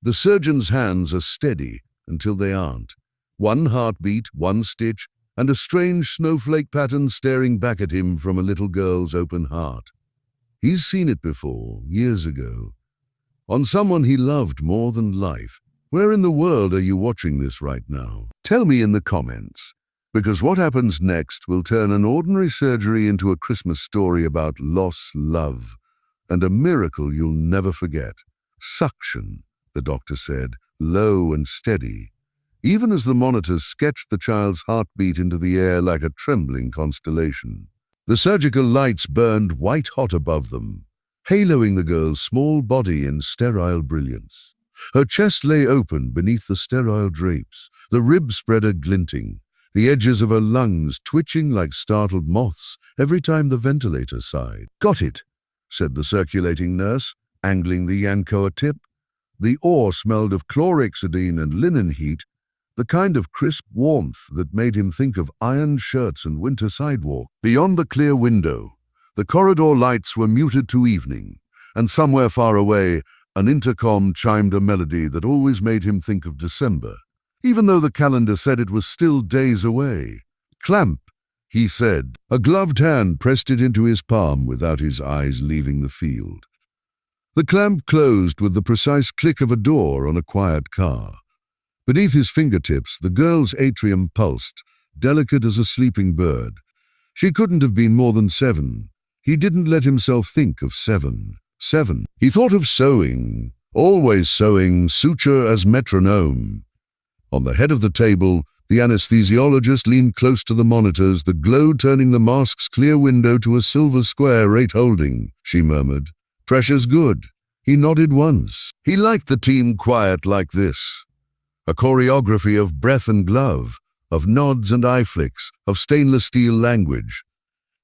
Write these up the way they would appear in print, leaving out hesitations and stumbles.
The surgeon's hands are steady until they aren't. One heartbeat, one stitch, and a strange snowflake pattern staring back at him from a little girl's open heart. He's seen it before, years ago. On someone he loved more than life. Where in the world are you watching this right now? Tell me in the comments, because what happens next will turn an ordinary surgery into a Christmas story about loss, love, and a miracle you'll never forget. Suction, the doctor said, low and steady, even as the monitors sketched the child's heartbeat into the air like a trembling constellation. The surgical lights burned white-hot above them, haloing the girl's small body in sterile brilliance. Her chest lay open beneath the sterile drapes, the rib spreader glinting, the edges of her lungs twitching like startled moths every time the ventilator sighed. "Got it," said the circulating nurse, angling the Yankoa tip. The ore smelled of chlorhexidine and linen heat, the kind of crisp warmth that made him think of ironed shirts and winter sidewalk. Beyond the clear window, the corridor lights were muted to evening, and somewhere far away, an intercom chimed a melody that always made him think of December, even though the calendar said it was still days away. "Clamp," he said. A gloved hand pressed it into his palm without his eyes leaving the field. The clamp closed with the precise click of a door on a quiet car. Beneath his fingertips, the girl's atrium pulsed, delicate as a sleeping bird. She couldn't have been more than 7. He didn't let himself think of 7. 7. He thought of sewing, always sewing, suture as metronome. On the head of the table, the anesthesiologist leaned close to the monitors, the glow turning the mask's clear window to a silver square. "Rate holding," she murmured. "Pressure's good." He nodded once. He liked the team quiet like this. A choreography of breath and glove, of nods and eye flicks, of stainless steel language.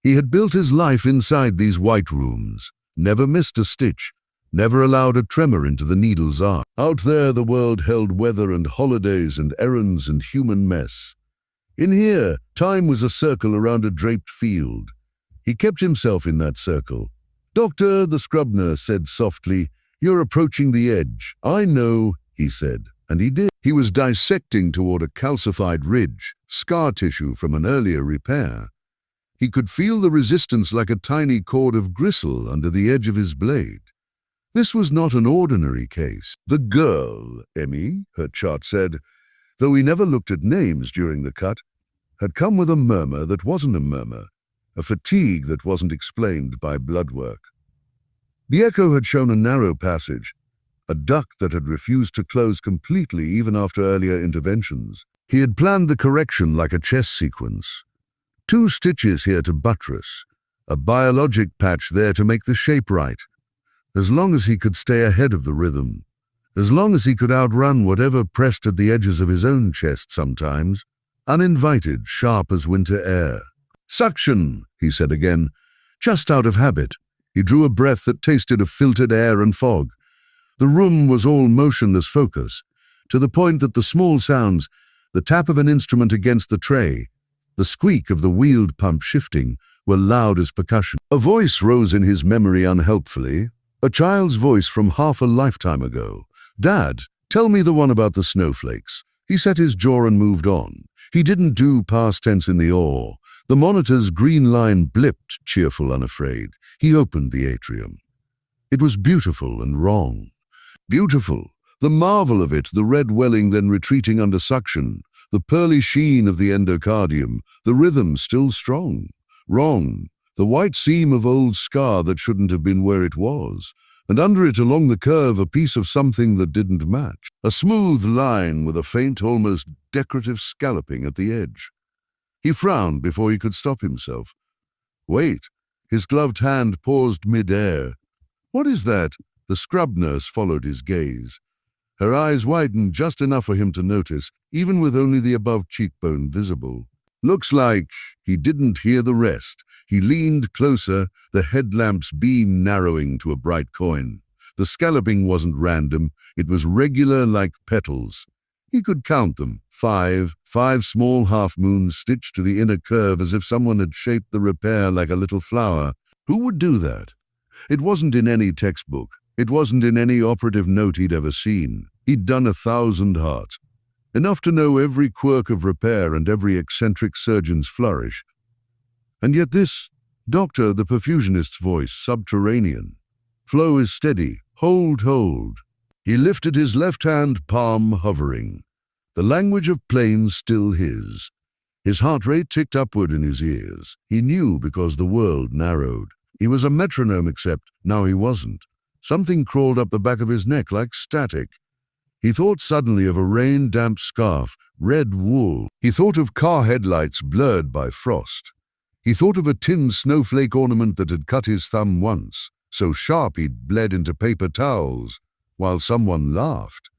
He had built his life inside these white rooms, never missed a stitch, never allowed a tremor into the needle's arc. Out there the world held weather and holidays and errands and human mess. In here, time was a circle around a draped field. He kept himself in that circle. "Doctor," the scrub nurse said softly, "you're approaching the edge." "I know," he said, and he did. He was dissecting toward a calcified ridge, scar tissue from an earlier repair. He could feel the resistance like a tiny cord of gristle under the edge of his blade. This was not an ordinary case. "The girl, Emmy," her chart said, though he never looked at names during the cut, had come with a murmur that wasn't a murmur, a fatigue that wasn't explained by blood work. The echo had shown a narrow passage, a duct that had refused to close completely even after earlier interventions. He had planned the correction like a chess sequence. 2 stitches here to buttress, a biologic patch there to make the shape right. As long as he could stay ahead of the rhythm, as long as he could outrun whatever pressed at the edges of his own chest sometimes, uninvited, sharp as winter air. "Suction," he said again, just out of habit. He drew a breath that tasted of filtered air and fog. The room was all motionless focus, to the point that the small sounds, the tap of an instrument against the tray, the squeak of the wheeled pump shifting, were loud as percussion. A voice rose in his memory unhelpfully, a child's voice from half a lifetime ago. "Dad, tell me the one about the snowflakes." He set his jaw and moved on. He didn't do past tense in the ore. The monitor's green line blipped, cheerful, unafraid. He opened the atrium. It was beautiful and wrong. Beautiful, the marvel of it, the red welling then retreating under suction, the pearly sheen of the endocardium, the rhythm still strong. Wrong, the white seam of old scar that shouldn't have been where it was, and under it along the curve a piece of something that didn't match. A smooth line with a faint, almost decorative scalloping at the edge. He frowned before he could stop himself. "Wait." His gloved hand paused mid-air. "What is that?" The scrub nurse followed his gaze. Her eyes widened just enough for him to notice, even with only the above cheekbone visible. "Looks like..." He didn't hear the rest. He leaned closer, the headlamp's beam narrowing to a bright coin. The scalloping wasn't random, it was regular like petals. He could count them. 5 small half-moons stitched to the inner curve as if someone had shaped the repair like a little flower. Who would do that? It wasn't in any textbook. It wasn't in any operative note he'd ever seen. He'd done 1,000 hearts, enough to know every quirk of repair and every eccentric surgeon's flourish. And yet this, Doctor, the perfusionist's voice, subterranean. Flow is steady. Hold, hold. He lifted his left hand, palm hovering. The language of plain still his. His heart rate ticked upward in his ears. He knew because the world narrowed. He was a metronome, except now he wasn't. Something crawled up the back of his neck like static. He thought suddenly of a rain-damp scarf, red wool. He thought of car headlights blurred by frost. He thought of a tin snowflake ornament that had cut his thumb once, so sharp he'd bled into paper towels, while someone laughed.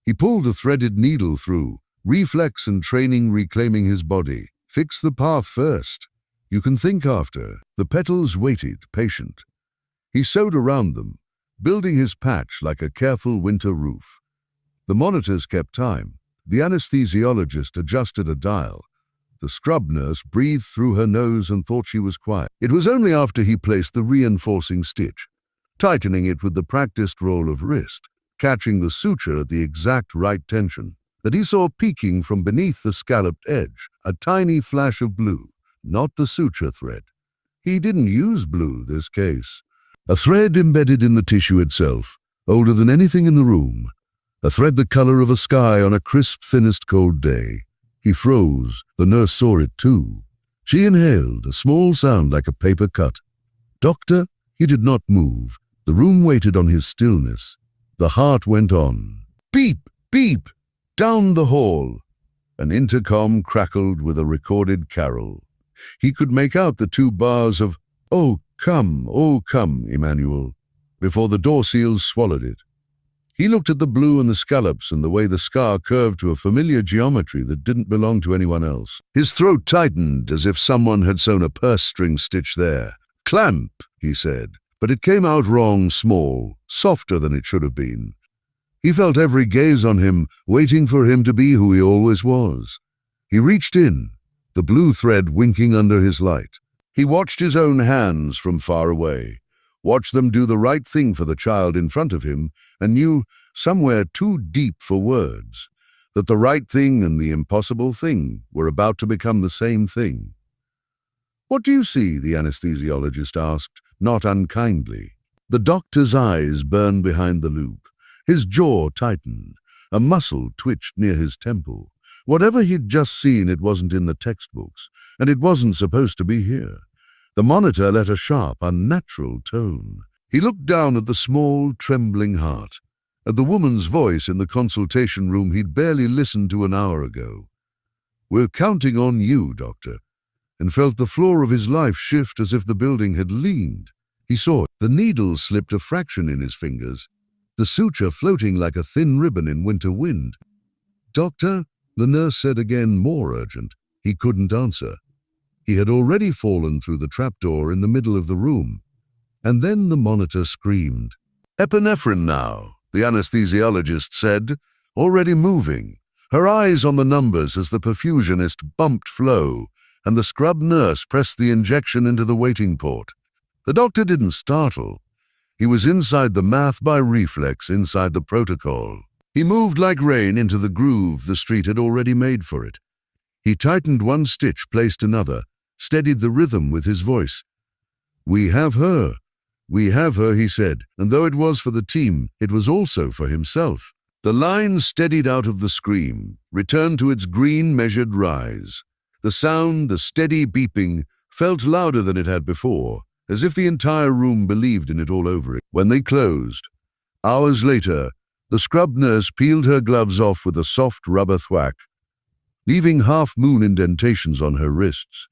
He pulled a threaded needle through, reflex and training reclaiming his body. Fix the path first. You can think after. The petals waited, patient. He sewed around them, building his patch like a careful winter roof. The monitors kept time. The anesthesiologist adjusted a dial. The scrub nurse breathed through her nose and thought she was quiet. It was only after he placed the reinforcing stitch, tightening it with the practiced roll of wrist, catching the suture at the exact right tension, that he saw peeking from beneath the scalloped edge a tiny flash of blue, not the suture thread. He didn't use blue this case. A thread embedded in the tissue itself, older than anything in the room. A thread the color of a sky on a crisp, thinnest cold day. He froze. The nurse saw it too. She inhaled, a small sound like a paper cut. Doctor? He did not move. The room waited on his stillness. The heart went on. Beep, beep, down the hall. An intercom crackled with a recorded carol. He could make out the 2 bars of, oh, come, Emmanuel, before the door seals swallowed it. He looked at the blue and the scallops and the way the scar curved to a familiar geometry that didn't belong to anyone else. His throat tightened as if someone had sewn a purse string stitch there. Clamp, he said, but it came out wrong, small, softer than it should have been. He felt every gaze on him, waiting for him to be who he always was. He reached in, the blue thread winking under his light. He watched his own hands from far away, watched them do the right thing for the child in front of him, and knew, somewhere too deep for words, that the right thing and the impossible thing were about to become the same thing. What do you see? The anesthesiologist asked, not unkindly. The doctor's eyes burned behind the loupe. His jaw tightened. A muscle twitched near his temple. Whatever he'd just seen, it wasn't in the textbooks, and it wasn't supposed to be here. The monitor let a sharp, unnatural tone. He looked down at the small, trembling heart, at the woman's voice in the consultation room he'd barely listened to an hour ago. We're counting on you, doctor, and felt the floor of his life shift as if the building had leaned. He saw it. The needle slipped a fraction in his fingers, the suture floating like a thin ribbon in winter wind. Doctor, the nurse said again, more urgent. He couldn't answer. He had already fallen through the trapdoor in the middle of the room. And then the monitor screamed. Epinephrine now, the anesthesiologist said, already moving, her eyes on the numbers as the perfusionist bumped flow, and the scrub nurse pressed the injection into the waiting port. The doctor didn't startle. He was inside the math by reflex, inside the protocol. He moved like rain into the groove the street had already made for it. He tightened one stitch, placed another, steadied the rhythm with his voice. We have her, he said, and though it was for the team, it was also for himself. The line steadied out of the scream, returned to its green measured rise. The sound, the steady beeping, felt louder than it had before, as if the entire room believed in it all over it. When they closed, hours later, the scrub nurse peeled her gloves off with a soft rubber thwack, leaving half-moon indentations on her wrists.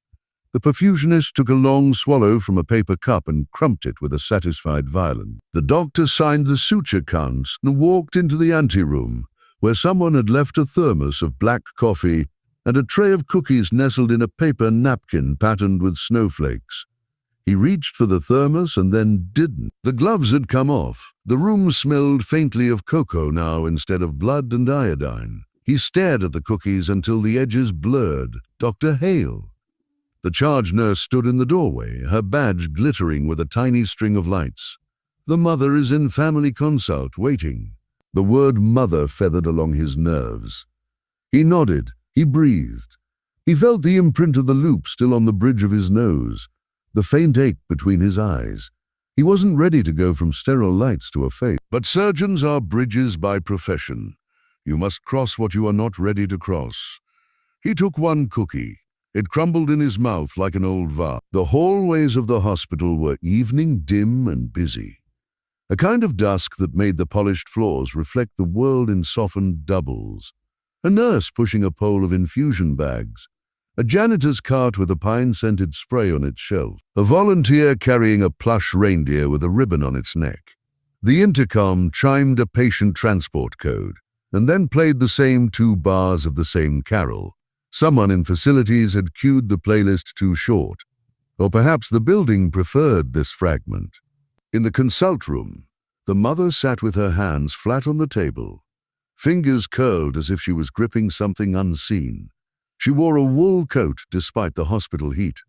The perfusionist took a long swallow from a paper cup and crumped it with a satisfied violence. The doctor signed the suture counts and walked into the anteroom, where someone had left a thermos of black coffee and a tray of cookies nestled in a paper napkin patterned with snowflakes. He reached for the thermos and then didn't. The gloves had come off. The room smelled faintly of cocoa now instead of blood and iodine. He stared at the cookies until the edges blurred. Dr. Hale. The charge nurse stood in the doorway, her badge glittering with a tiny string of lights. The mother is in family consult, waiting. The word mother feathered along his nerves. He nodded. He breathed. He felt the imprint of the loop still on the bridge of his nose, the faint ache between his eyes. He wasn't ready to go from sterile lights to a face. But surgeons are bridges by profession. You must cross what you are not ready to cross. He took one cookie. It crumbled in his mouth like an old vase. The hallways of the hospital were evening, dim and busy. A kind of dusk that made the polished floors reflect the world in softened doubles. A nurse pushing a pole of infusion bags. A janitor's cart with a pine-scented spray on its shelf. A volunteer carrying a plush reindeer with a ribbon on its neck. The intercom chimed a patient transport code, and then played the same 2 bars of the same carol. Someone in facilities had cued the playlist too short, or perhaps the building preferred this fragment. In the consult room, the mother sat with her hands flat on the table, fingers curled as if she was gripping something unseen. She wore a wool coat despite the hospital heat.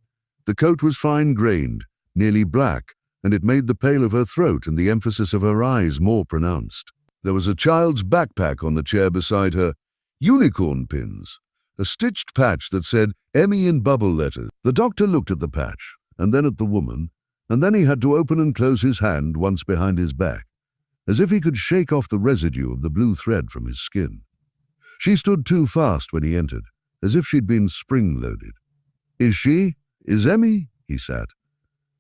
The coat was fine-grained, nearly black, and it made the pale of her throat and the emphasis of her eyes more pronounced. There was a child's backpack on the chair beside her, unicorn pins, a stitched patch that said Emmy in bubble letters. The doctor looked at the patch, and then at the woman, and then he had to open and close his hand once behind his back, as if he could shake off the residue of the blue thread from his skin. She stood too fast when he entered, as if she'd been spring-loaded. Is she? Is Emmy? He sat.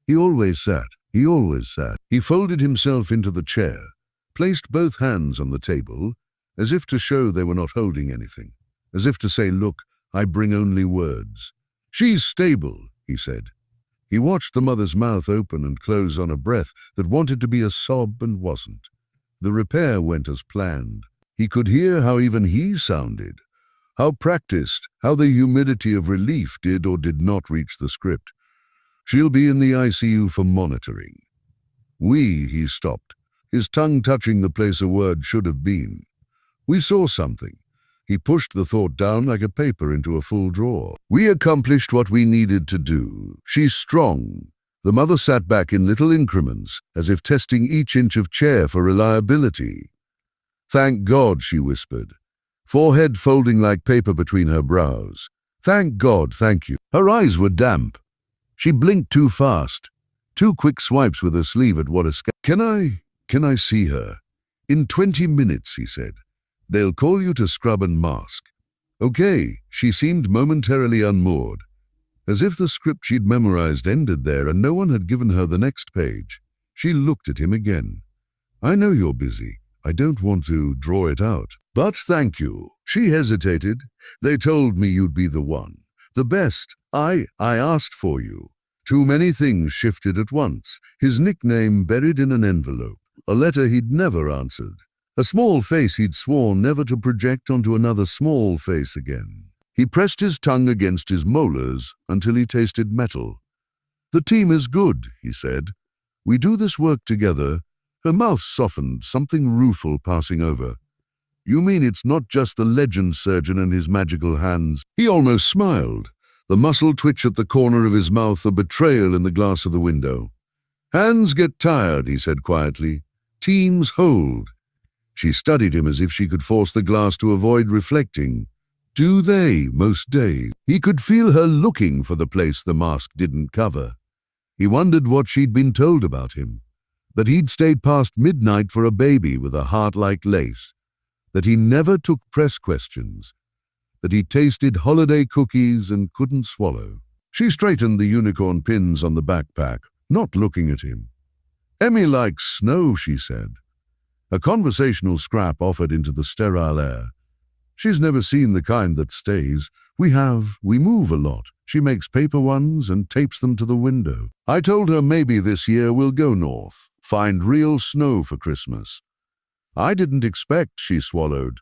He always sat. He always sat. He folded himself into the chair, placed both hands on the table, as if to show they were not holding anything, as if to say, look, I bring only words. She's stable, he said. He watched the mother's mouth open and close on a breath that wanted to be a sob and wasn't. The repair went as planned. He could hear how even he sounded, how practiced, how the humidity of relief did or did not reach the script. She'll be in the ICU for monitoring. He stopped, his tongue touching the place a word should have been. We saw something. He pushed the thought down like a paper into a full drawer. We accomplished what we needed to do. She's strong. The mother sat back in little increments, as if testing each inch of chair for reliability. Thank God, she whispered, forehead folding like paper between her brows. Thank God, thank you. Her eyes were damp. She blinked too fast. 2 quick swipes with her sleeve at what a Can I see her? In 20 minutes, he said. They'll call you to scrub and mask. Okay, she seemed momentarily unmoored, as if the script she'd memorized ended there and no one had given her the next page. She looked at him again. I know you're busy. I don't want to draw it out. But thank you. She hesitated. They told me you'd be the one. The best. I asked for you. Too many things shifted at once. His nickname buried in an envelope. A letter he'd never answered. A small face he'd sworn never to project onto another small face again. He pressed his tongue against his molars until he tasted metal. The team is good, he said. We do this work together. Her mouth softened, something rueful passing over. You mean it's not just the legend surgeon and his magical hands? He almost smiled, the muscle twitch at the corner of his mouth a betrayal in the glass of the window. Hands get tired, he said quietly. Teams hold. She studied him as if she could force the glass to avoid reflecting. Do they, most days? He could feel her looking for the place the mask didn't cover. He wondered what she'd been told about him. That he'd stayed past midnight for a baby with a heart like lace. That he never took press questions. That he tasted holiday cookies and couldn't swallow. She straightened the unicorn pins on the backpack, not looking at him. Emmy likes snow, she said. A conversational scrap offered into the sterile air. She's never seen the kind that stays. We move a lot. She makes paper ones and tapes them to the window. I told her maybe this year we'll go north, find real snow for Christmas. I didn't expect, she swallowed.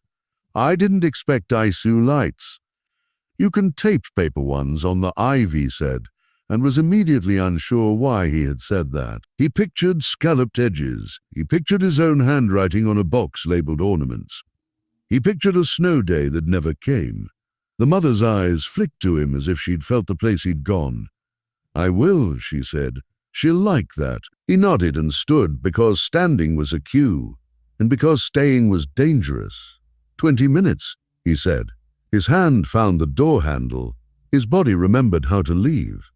I didn't expect ICU lights. You can tape paper ones on the ivy, said, and was immediately unsure why he had said that. He pictured scalloped edges. He pictured his own handwriting on a box labeled ornaments. He pictured a snow day that never came. The mother's eyes flicked to him as if she'd felt the place he'd gone. I will, she said. She'll like that. He nodded and stood because standing was a cue. and because staying was dangerous. 20 minutes, he said. His hand found the door handle. His body remembered how to leave.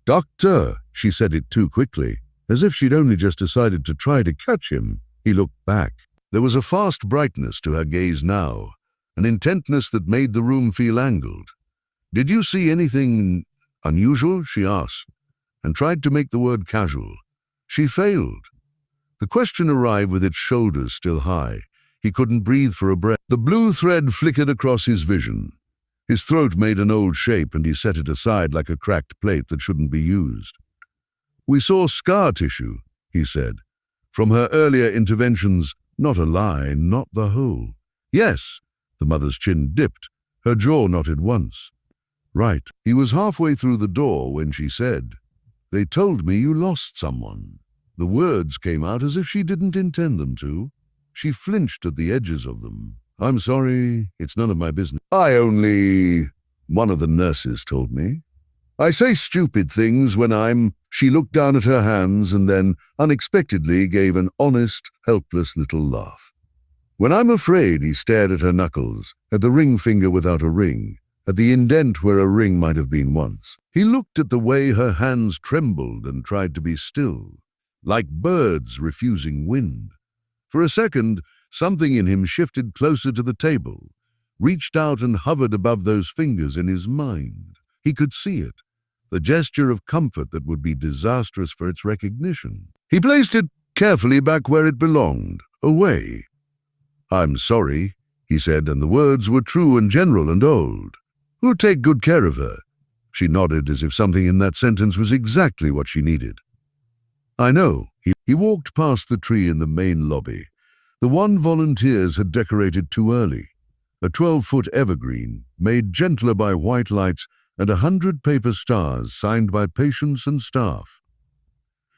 Doctor, she said it too quickly, as if she'd only just decided to try to catch him. He looked back. There was a fast brightness to her gaze now, an intentness that made the room feel angled. Did you see anything unusual? She asked, and tried to make the word casual. She failed. The question arrived with its shoulders still high. He couldn't breathe for a breath. The blue thread flickered across his vision. His throat made an old shape, and he set it aside like a cracked plate that shouldn't be used. We saw scar tissue, he said. From her earlier interventions, not a lie, not the whole. Yes, the mother's chin dipped. Her jaw knotted once. Right. He was halfway through the door when she said, "They told me you lost someone." The words came out as if she didn't intend them to. She flinched at the edges of them. "I'm sorry, it's none of my business. One of the nurses told me. I say stupid things when I'm—" She looked down at her hands and then, unexpectedly, gave an honest, helpless little laugh. "When I'm afraid," he stared at her knuckles, at the ring finger without a ring, at the indent where a ring might have been once. He looked at the way her hands trembled and tried to be still, like birds refusing wind. For a second, something in him shifted closer to the table, reached out and hovered above those fingers in his mind. He could see it, the gesture of comfort that would be disastrous for its recognition. He placed it carefully back where it belonged, away. "I'm sorry," he said, and the words were true and general and old. "We'll take good care of her." She nodded as if something in that sentence was exactly what she needed. "I know." He walked past the tree in the main lobby, the one volunteers had decorated too early, a 12-foot evergreen, made gentler by white lights and 100 paper stars signed by patients and staff.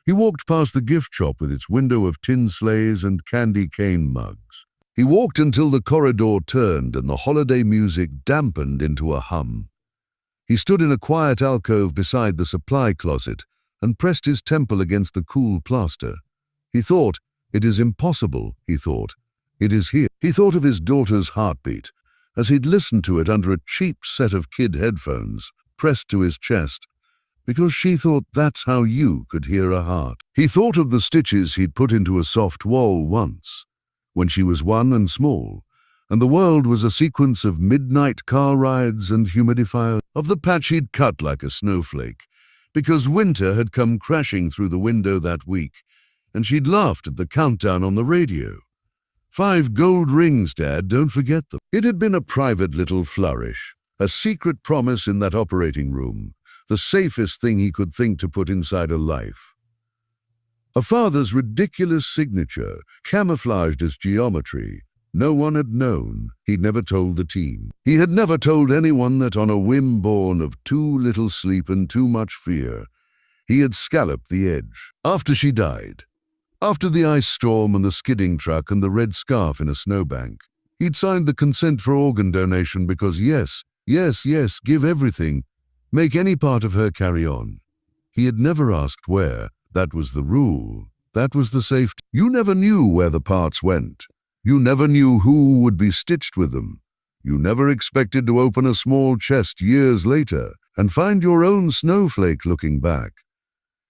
He walked past the gift shop with its window of tin sleighs and candy cane mugs. He walked until the corridor turned and the holiday music dampened into a hum. He stood in a quiet alcove beside the supply closet and pressed his temple against the cool plaster. He thought, "It is impossible," he thought. "It is here." He thought of his daughter's heartbeat as he'd listened to it under a cheap set of kid headphones pressed to his chest, because she thought that's how you could hear a heart. He thought of the stitches he'd put into a soft wall once, when she was 1 and small, and the world was a sequence of midnight car rides and humidifiers, of the patch he'd cut like a snowflake, because winter had come crashing through the window that week, and she'd laughed at the countdown on the radio. 5 gold rings, Dad, don't forget them. It had been a private little flourish, a secret promise in that operating room, the safest thing he could think to put inside a life. A father's ridiculous signature, camouflaged as geometry. No one had known. He'd never told the team. He had never told anyone that on a whim born of too little sleep and too much fear, he had scalloped the edge. After she died, after the ice storm and the skidding truck and the red scarf in a snowbank, he'd signed the consent for organ donation because yes, give everything, make any part of her carry on. He had never asked where. That was the rule. That was the safety. You never knew where the parts went. You never knew who would be stitched with them. You never expected to open a small chest years later and find your own snowflake looking back.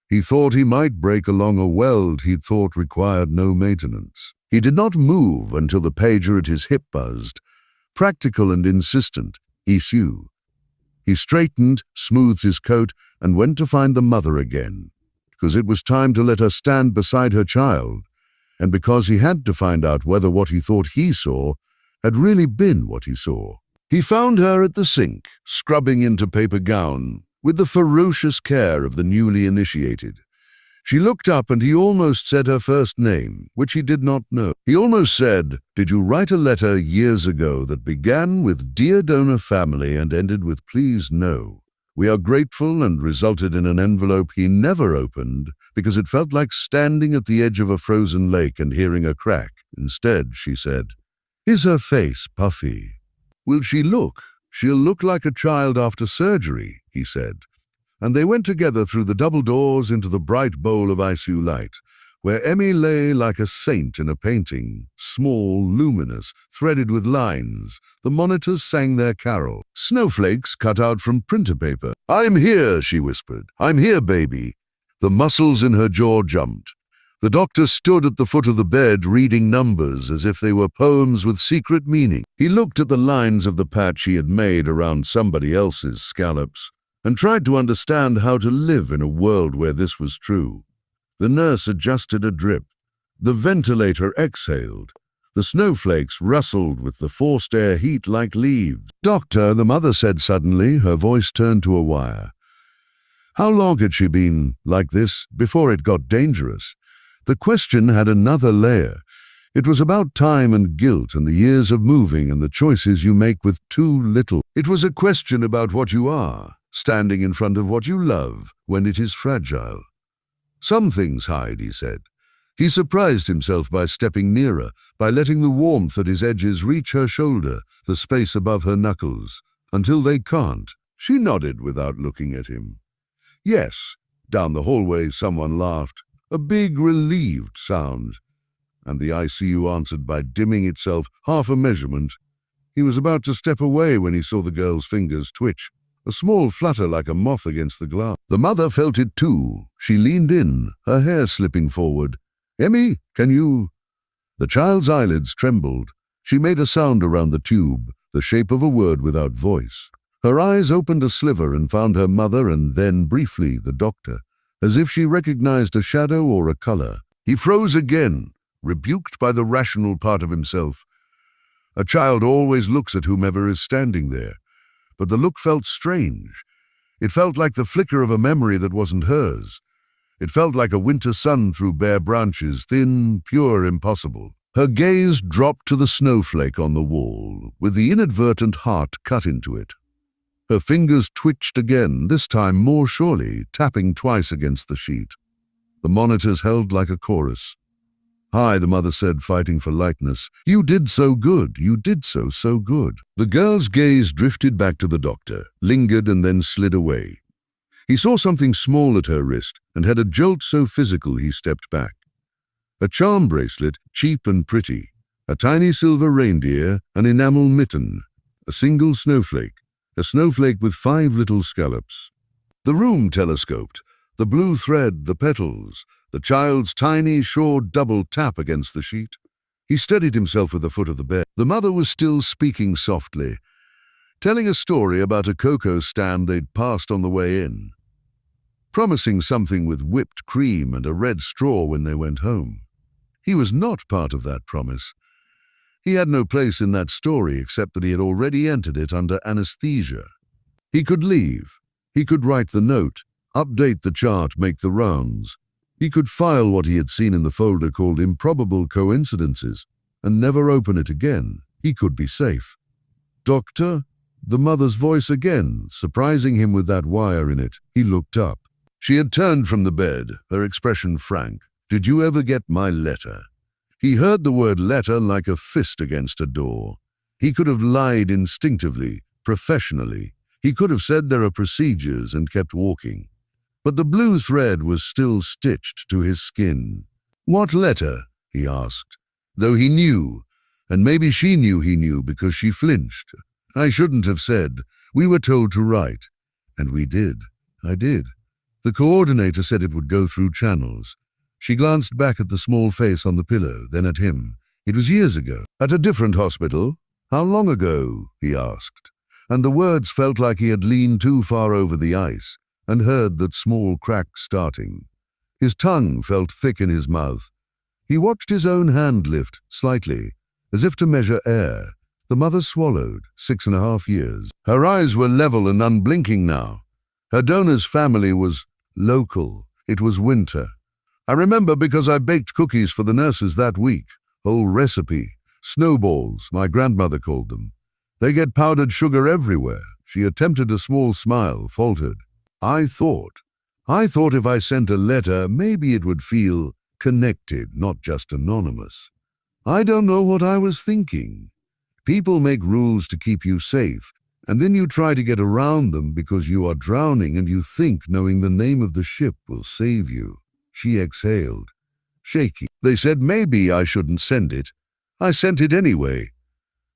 He thought he might break along a weld he'd thought required no maintenance. He did not move until the pager at his hip buzzed, practical and insistent, issue. He straightened, smoothed his coat, and went to find the mother again, because it was time to let her stand beside her child, and because he had to find out whether what he thought he saw had really been what he saw. He found her at the sink, scrubbing into paper gown, with the ferocious care of the newly initiated. She looked up and he almost said her first name, which he did not know. He almost said, "Did you write a letter years ago that began with 'Dear Donor Family' and ended with 'Please no'? We are grateful," and resulted in an envelope he never opened because it felt like standing at the edge of a frozen lake and hearing a crack. Instead, she said, "Is her face puffy? Will she look? She'll look like a child after surgery," he said. And they went together through the double doors into the bright bowl of ICU light, where Emmy lay like a saint in a painting, small, luminous, threaded with lines. The monitors sang their carol. Snowflakes cut out from printer paper. "I'm here," she whispered. "I'm here, baby." The muscles in her jaw jumped. The doctor stood at the foot of the bed reading numbers as if they were poems with secret meaning. He looked at the lines of the patch he had made around somebody else's scallops and tried to understand how to live in a world where this was true. The nurse adjusted a drip. The ventilator exhaled. The snowflakes rustled with the forced air heat like leaves. "Doctor," the mother said suddenly, her voice turned to a wire. How long had she been like this before it got dangerous? The question had another layer. It was about time and guilt and the years of moving and the choices you make with too little. It was a question about what you are, standing in front of what you love when it is fragile. "Some things hide," he said. He surprised himself by stepping nearer, by letting the warmth at his edges reach her shoulder, the space above her knuckles, until they can't. She nodded without looking at him. "Yes." Down the hallway someone laughed, a big relieved sound, and the ICU answered by dimming itself half a measurement. He was about to step away when he saw the girl's fingers twitch, a small flutter like a moth against the glass. The mother felt it too. She leaned in, her hair slipping forward. "Emmy, can you—" The child's eyelids trembled. She made a sound around the tube, the shape of a word without voice. Her eyes opened a sliver and found her mother and then, briefly, the doctor, as if she recognized a shadow or a color. He froze again, rebuked by the rational part of himself. A child always looks at whomever is standing there. But the look felt strange. It felt like the flicker of a memory that wasn't hers. It felt like a winter sun through bare branches, thin, pure, impossible. Her gaze dropped to the snowflake on the wall, with the inadvertent heart cut into it. Her fingers twitched again, this time more surely, tapping twice against the sheet. The monitors held like a chorus. "Hi," the mother said, fighting for lightness. "You did so good. You did so good." The girl's gaze drifted back to the doctor, lingered and then slid away. He saw something small at her wrist and had a jolt so physical he stepped back. A charm bracelet, cheap and pretty. A tiny silver reindeer, an enamel mitten. A single snowflake. A snowflake with 5 little scallops. The room telescoped. The blue thread, the petals, the child's tiny, sure double tap against the sheet. He steadied himself at the foot of the bed. The mother was still speaking softly, telling a story about a cocoa stand they'd passed on the way in, promising something with whipped cream and a red straw when they went home. He was not part of that promise. He had no place in that story except that he had already entered it under anesthesia. He could leave. He could write the note, update the chart, make the rounds. He could file what he had seen in the folder called Improbable Coincidences and never open it again. He could be safe. "Doctor?" The mother's voice again, surprising him with that wire in it. He looked up. She had turned from the bed, her expression frank. "Did you ever get my letter?" He heard the word letter like a fist against a door. He could have lied instinctively, professionally. He could have said there are procedures and kept walking. But the blue thread was still stitched to his skin. "What letter?" he asked, though he knew, and maybe she knew he knew because she flinched. "I shouldn't have said. We were told to write." "And we did. I did. The coordinator said it would go through channels." She glanced back at the small face on the pillow, then at him. "It was years ago. At a different hospital." "How long ago?" he asked. And the words felt like he had leaned too far over the ice and heard that small crack starting. His tongue felt thick in his mouth. He watched his own hand lift, slightly, as if to measure air. The mother swallowed, 6.5 years. Her eyes were level and unblinking now. Her donor's family was local. It was winter. "I remember because I baked cookies for the nurses that week. Whole recipe. Snowballs, my grandmother called them. They get powdered sugar everywhere." She attempted a small smile, faltered. I thought if I sent a letter, maybe it would feel connected, not just anonymous. I don't know what I was thinking. People make rules to keep you safe, and then you try to get around them because you are drowning and you think knowing the name of the ship will save you." She exhaled. shaky. They said maybe I shouldn't send it. I sent it anyway.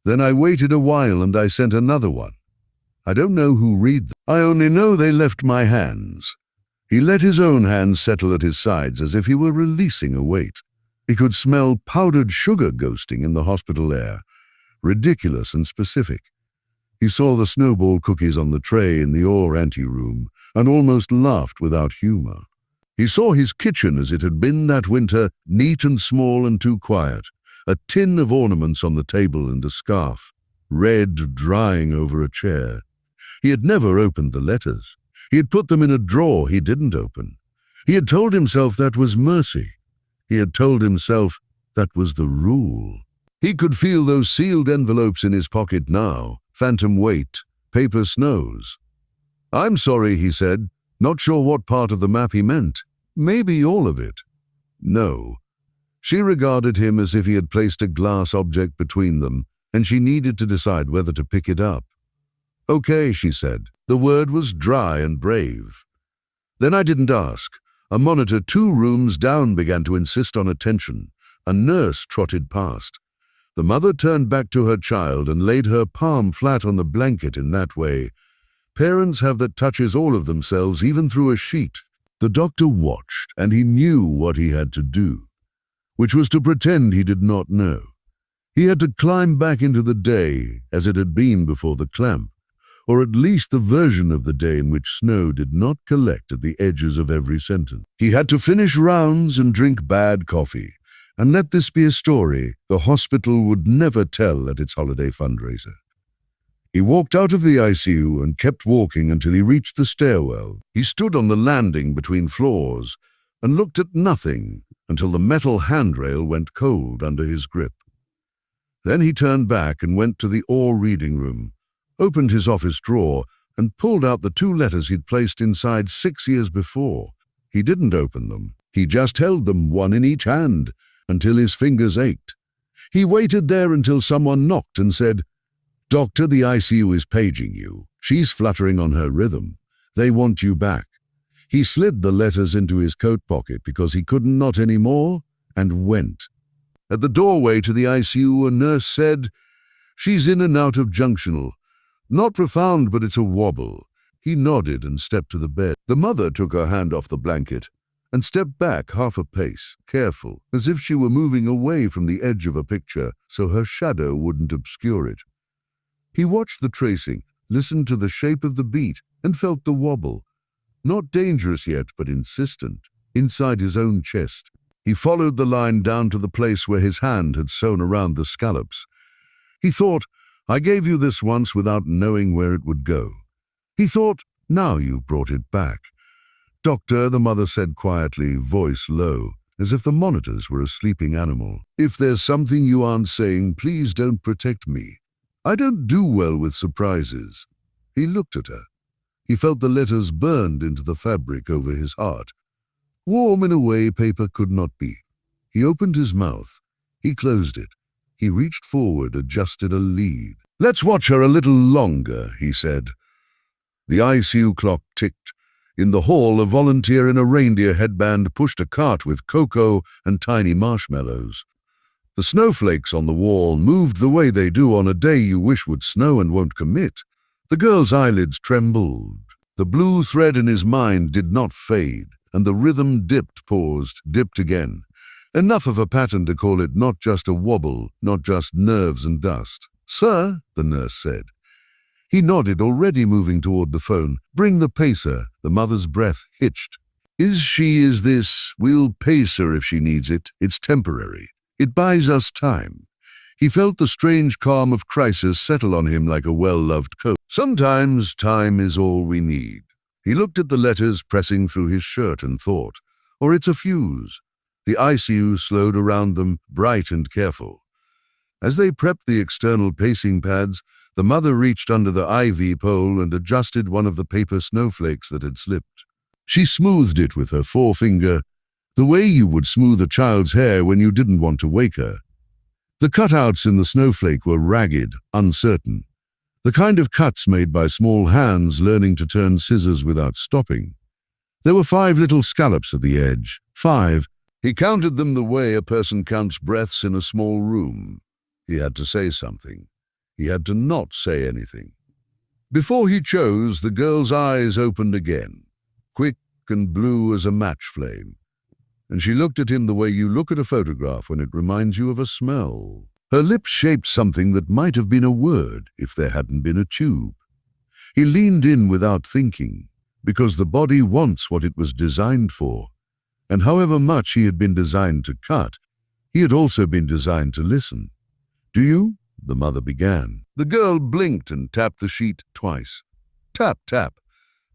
Then I waited a while and I sent another one. I don't know who read them. I only know they left my hands. He let his own hands settle at his sides as if he were releasing a weight. He could smell powdered sugar ghosting in the hospital air, ridiculous and specific. He saw the snowball cookies on the tray in the ore anteroom and almost laughed without humor. He saw his kitchen as it had been that winter, neat and small and too quiet, a tin of ornaments on the table and a scarf, red drying over a chair. He had never opened the letters. He had put them in a drawer he didn't open. He had told himself that was mercy. He had told himself that was the rule. He could feel those sealed envelopes in his pocket now, phantom weight, paper snows. "I'm sorry," he said, not sure what part of the map he meant. Maybe all of it. No. She regarded him as if he had placed a glass object between them, and she needed to decide whether to pick it up. "Okay," she said. The word was dry and brave. Then I didn't ask. A monitor 2 rooms down began to insist on attention. A nurse trotted past. The mother turned back to her child and laid her palm flat on the blanket in that way. Parents have that touches all of themselves, even through a sheet. The doctor watched, and he knew what he had to do, which was to pretend he did not know. He had to climb back into the day as it had been before the clamp, or at least the version of the day in which snow did not collect at the edges of every sentence. He had to finish rounds and drink bad coffee, and let this be a story the hospital would never tell at its holiday fundraiser. He walked out of the ICU and kept walking until he reached the stairwell. He stood on the landing between floors and looked at nothing until the metal handrail went cold under his grip. Then he turned back and went to the ore reading room, opened his office drawer, and pulled out the 2 letters he'd placed inside 6 years before. He didn't open them. He just held them, one in each hand, until his fingers ached. He waited there until someone knocked and said, "Doctor, the ICU is paging you. She's fluttering on her rhythm. They want you back." He slid the letters into his coat pocket because he couldn't not anymore, and went. At the doorway to the ICU, a nurse said, "She's in and out of junctional. Not profound, but it's a wobble." He nodded and stepped to the bed. The mother took her hand off the blanket and stepped back half a pace, careful, as if she were moving away from the edge of a picture so her shadow wouldn't obscure it. He watched the tracing, listened to the shape of the beat, and felt the wobble. Not dangerous yet, but insistent, inside his own chest. He followed the line down to the place where his hand had sewn around the scallops. He thought, "I gave you this once without knowing where it would go." He thought, "Now you've brought it back." "Doctor," the mother said quietly, voice low, as if the monitors were a sleeping animal. "If there's something you aren't saying, please don't protect me. I don't do well with surprises." He looked at her. He felt the letters burned into the fabric over his heart. Warm in a way paper could not be. He opened his mouth. He closed it. He reached forward, adjusted a lead. "Let's watch her a little longer," he said. The ICU clock ticked. In the hall, a volunteer in a reindeer headband pushed a cart with cocoa and tiny marshmallows. The snowflakes on the wall moved the way they do on a day you wish would snow and won't commit. The girl's eyelids trembled. The blue thread in his mind did not fade, and the rhythm dipped, paused, dipped again. Enough of a pattern to call it not just a wobble, not just nerves and dust. "Sir," the nurse said. He nodded, already moving toward the phone. "Bring the pacer." The mother's breath hitched. Is this? We'll pace her if she needs it. It's temporary. It buys us time." He felt the strange calm of crisis settle on him like a well-loved coat. Sometimes time is all we need. He looked at the letters pressing through his shirt and thought, or it's a fuse. The ICU slowed around them, bright and careful. As they prepped the external pacing pads, the mother reached under the IV pole and adjusted one of the paper snowflakes that had slipped. She smoothed it with her forefinger, the way you would smooth a child's hair when you didn't want to wake her. The cutouts in the snowflake were ragged, uncertain, the kind of cuts made by small hands learning to turn scissors without stopping. There were 5 little scallops at the edge, 5, He counted them the way a person counts breaths in a small room. He had to say something. He had to not say anything. Before he chose, the girl's eyes opened again, quick and blue as a match flame, and she looked at him the way you look at a photograph when it reminds you of a smell. Her lips shaped something that might have been a word if there hadn't been a tube. He leaned in without thinking, because the body wants what it was designed for, and however much he had been designed to cut, he had also been designed to listen. "Do you?" the mother began. The girl blinked and tapped the sheet twice. Tap, tap.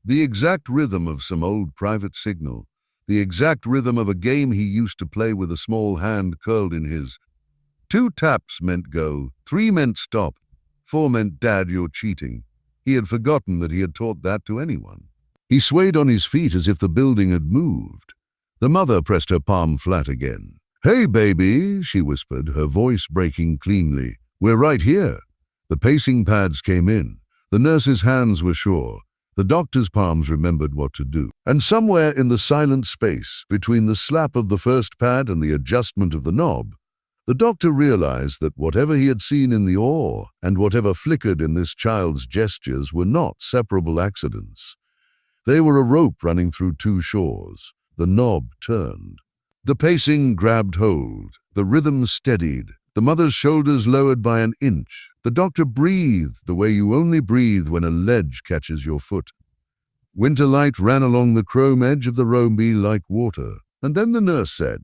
The exact rhythm of some old private signal. The exact rhythm of a game he used to play with a small hand curled in his. 2 taps meant go, 3 meant stop, 4 meant Dad, you're cheating. He had forgotten that he had taught that to anyone. He swayed on his feet as if the building had moved. The mother pressed her palm flat again. "Hey, baby," she whispered, her voice breaking cleanly. "We're right here." The pacing pads came in. The nurse's hands were sure. The doctor's palms remembered what to do. And somewhere in the silent space, between the slap of the first pad and the adjustment of the knob, the doctor realized that whatever he had seen in the awe and whatever flickered in this child's gestures were not separable accidents. They were a rope running through 2 shores. The knob turned. The pacing grabbed hold. The rhythm steadied. The mother's shoulders lowered by an inch. The doctor breathed the way you only breathe when a ledge catches your foot. Winter light ran along the chrome edge of the robe like water. And then the nurse said,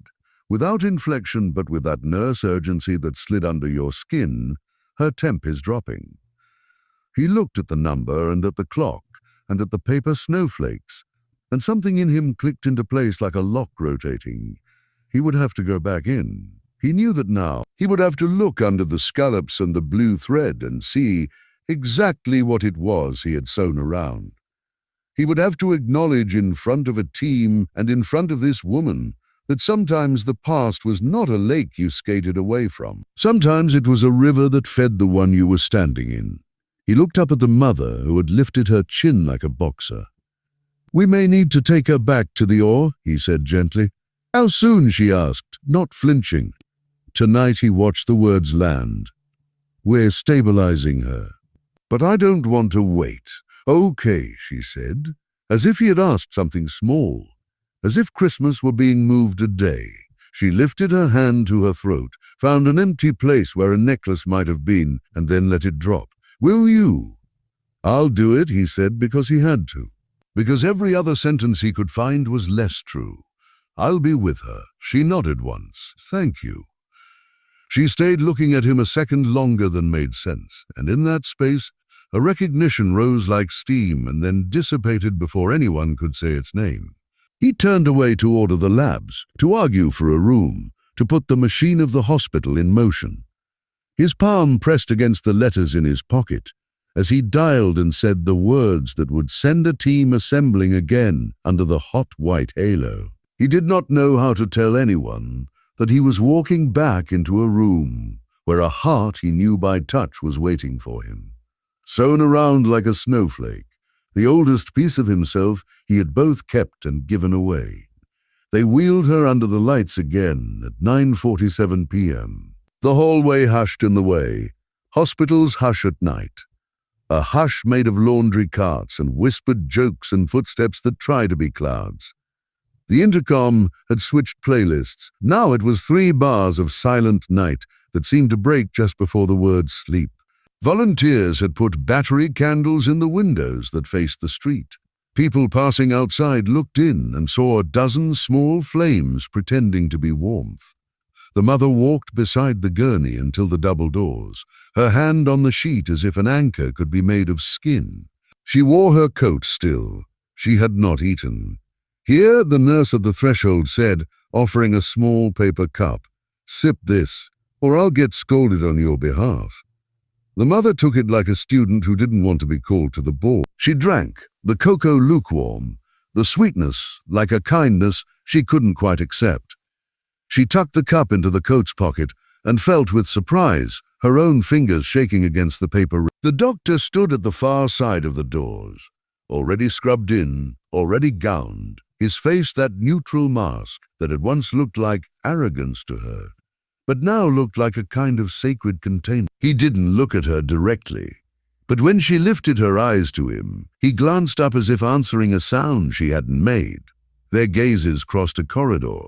without inflection but with that nurse urgency that slid under your skin, "Her temp is dropping." He looked at the number and at the clock and at the paper snowflakes, and something in him clicked into place like a lock rotating. He would have to go back in. He knew that now. He would have to look under the scallops and the blue thread and see exactly what it was he had sewn around. He would have to acknowledge in front of a team and in front of this woman that sometimes the past was not a lake you skated away from. Sometimes it was a river that fed the one you were standing in. He looked up at the mother who had lifted her chin like a boxer. "We may need to take her back to the oar," he said gently. "How soon?" she asked, not flinching. Tonight he watched the words land. "We're stabilizing her." "But I don't want to wait." "Okay," she said, as if he had asked something small, as if Christmas were being moved a day. She lifted her hand to her throat, found an empty place where a necklace might have been, and then let it drop. "Will you?" "I'll do it," he said, because he had to. Because every other sentence he could find was less true. "I'll be with her." She nodded once. "Thank you." She stayed looking at him a second longer than made sense, and in that space, a recognition rose like steam and then dissipated before anyone could say its name. He turned away to order the labs, to argue for a room, to put the machine of the hospital in motion. His palm pressed against the letters in his pocket as he dialed and said the words that would send a team assembling again under the hot white halo. He did not know how to tell anyone that he was walking back into a room where a heart he knew by touch was waiting for him. Sewn around like a snowflake, the oldest piece of himself he had both kept and given away. They wheeled her under the lights again at 9:47 p.m. The hallway hushed in the way. Hospitals hush at night. A hush made of laundry carts and whispered jokes and footsteps that try to be clouds. The intercom had switched playlists. Now it was 3 bars of Silent Night that seemed to break just before the word sleep. Volunteers had put battery candles in the windows that faced the street. People passing outside looked in and saw a dozen small flames pretending to be warmth. The mother walked beside the gurney until the double doors, her hand on the sheet as if an anchor could be made of skin. She wore her coat still. She had not eaten. Here, the nurse at the threshold said, offering a small paper cup, "Sip this, or I'll get scolded on your behalf." The mother took it like a student who didn't want to be called to the board. She drank, the cocoa lukewarm, the sweetness, like a kindness she couldn't quite accept. She tucked the cup into the coat's pocket and felt with surprise, her own fingers shaking against the paper. The doctor stood at the far side of the doors, already scrubbed in, already gowned. his face that neutral mask that had once looked like arrogance to her, but now looked like a kind of sacred container. He didn't look at her directly, but when she lifted her eyes to him, he glanced up as if answering a sound she hadn't made. Their gazes crossed a corridor.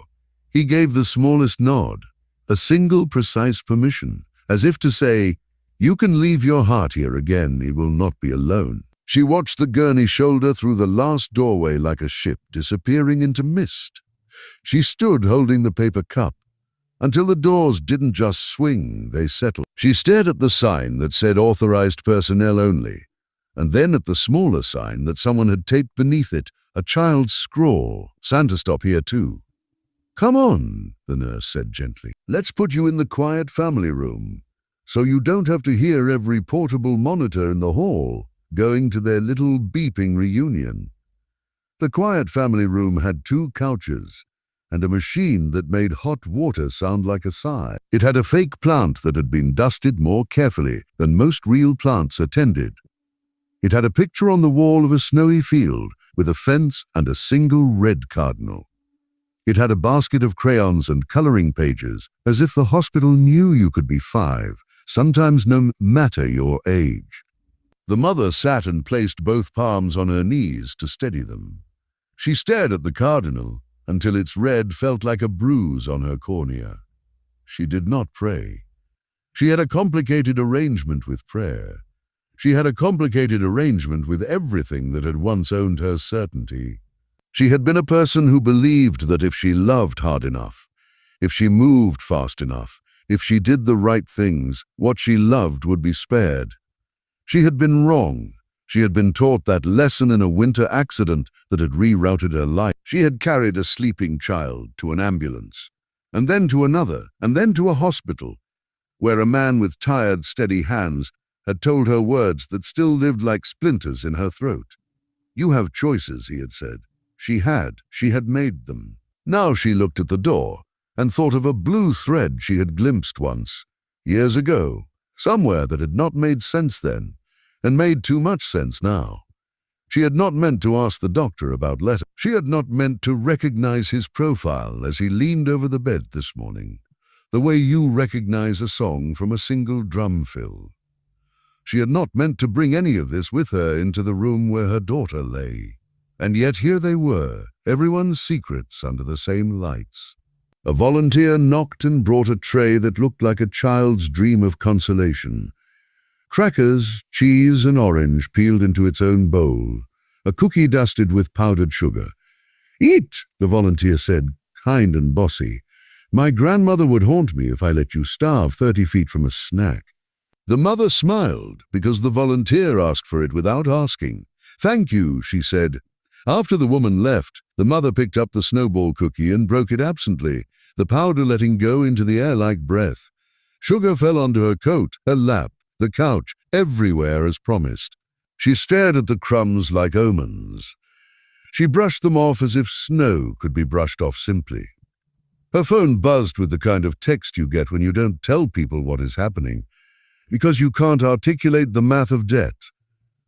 He gave the smallest nod, a single precise permission, as if to say, "You can leave your heart here again, it will not be alone." She watched the gurney shoulder through the last doorway like a ship disappearing into mist. She stood holding the paper cup until the doors didn't just swing, they settled. She stared at the sign that said authorized personnel only, and then at the smaller sign that someone had taped beneath it, a child's scrawl, "Santa stop here too." "Come on," the nurse said gently. "Let's put you in the quiet family room, so you don't have to hear every portable monitor in the hall going to their little beeping reunion." The quiet family room had 2 couches and a machine that made hot water sound like a sigh. It had a fake plant that had been dusted more carefully than most real plants are tended. It had a picture on the wall of a snowy field with a fence and a single red cardinal. It had a basket of crayons and coloring pages, as if the hospital knew you could be 5, sometimes no matter your age. The mother sat and placed both palms on her knees to steady them. She stared at the cardinal until its red felt like a bruise on her cornea. She did not pray. She had a complicated arrangement with prayer. She had a complicated arrangement with everything that had once owned her certainty. She had been a person who believed that if she loved hard enough, if she moved fast enough, if she did the right things, what she loved would be spared. She had been wrong. She had been taught that lesson in a winter accident that had rerouted her life. She had carried a sleeping child to an ambulance, and then to another, and then to a hospital, where a man with tired, steady hands had told her words that still lived like splinters in her throat. "You have choices," he had said. She had made them. Now she looked at the door and thought of a blue thread she had glimpsed once, years ago, somewhere that had not made sense then, and made too much sense now. She had not meant to ask the doctor about letter. She had not meant to recognize his profile as he leaned over the bed this morning, the way you recognize a song from a single drum fill. She had not meant to bring any of this with her into the room where her daughter lay. And yet here they were, everyone's secrets under the same lights. A volunteer knocked and brought a tray that looked like a child's dream of consolation. Crackers, cheese, and orange peeled into its own bowl, a cookie dusted with powdered sugar. "Eat," the volunteer said, kind and bossy. "My grandmother would haunt me if I let you starve 30 feet from a snack." The mother smiled because the volunteer asked for it without asking. "Thank you," she said. After the woman left, the mother picked up the snowball cookie and broke it absently, the powder letting go into the air like breath. Sugar fell onto her coat, her lap, the couch, everywhere as promised. She stared at the crumbs like omens. She brushed them off as if snow could be brushed off simply. Her phone buzzed with the kind of text you get when you don't tell people what is happening, because you can't articulate the math of debt.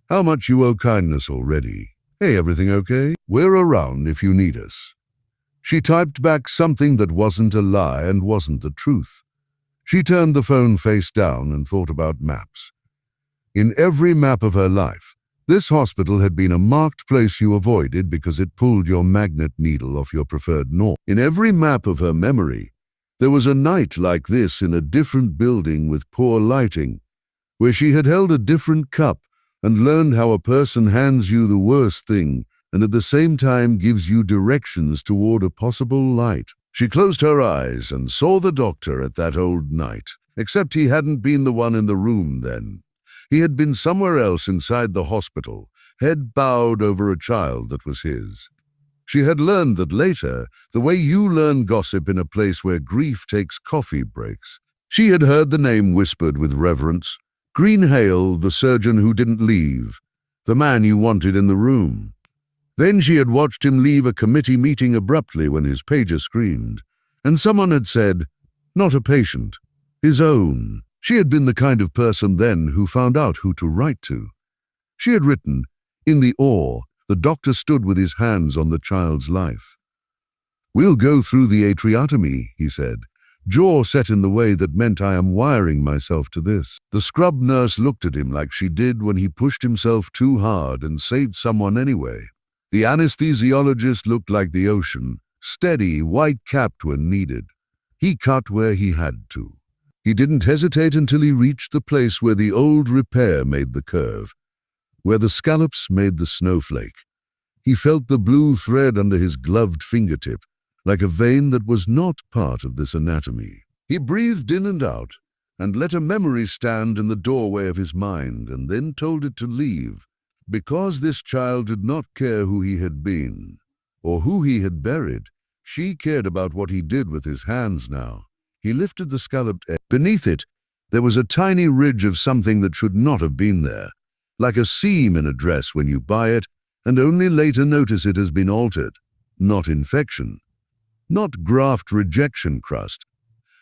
How much you owe kindness already. "Hey, everything okay? We're around if you need us." She typed back something that wasn't a lie and wasn't the truth. She turned the phone face down and thought about maps. In every map of her life, this hospital had been a marked place you avoided because it pulled your magnet needle off your preferred north. In every map of her memory, there was a night like this in a different building with poor lighting, where she had held a different cup and learned how a person hands you the worst thing and at the same time gives you directions toward a possible light. She closed her eyes and saw the doctor at that old night, except he hadn't been the one in the room then. He had been somewhere else inside the hospital, head bowed over a child that was his. She had learned that later, the way you learn gossip in a place where grief takes coffee breaks. She had heard the name whispered with reverence. Green Hale, the surgeon who didn't leave, the man you wanted in the room. Then she had watched him leave a committee meeting abruptly when his pager screamed, and someone had said, not a patient, his own. She had been the kind of person then who found out who to write to. She had written, in the awe, The doctor stood with his hands on the child's life. "We'll go through the atriotomy," he said, jaw set in the way that meant I am wiring myself to this. The scrub nurse looked at him like she did when he pushed himself too hard and saved someone anyway. The anesthesiologist looked like the ocean, steady, white-capped when needed. He cut where he had to. He didn't hesitate until he reached the place where the old repair made the curve, where the scallops made the snowflake. He felt the blue thread under his gloved fingertip, like a vein that was not part of this anatomy. He breathed in and out, and let a memory stand in the doorway of his mind, and then told it to leave, because this child did not care who he had been, or who he had buried. She cared about what he did with his hands now. He lifted the scalloped edge. Beneath it, there was a tiny ridge of something that should not have been there, like a seam in a dress when you buy it, and only later notice it has been altered. Not infection. Not graft rejection crust.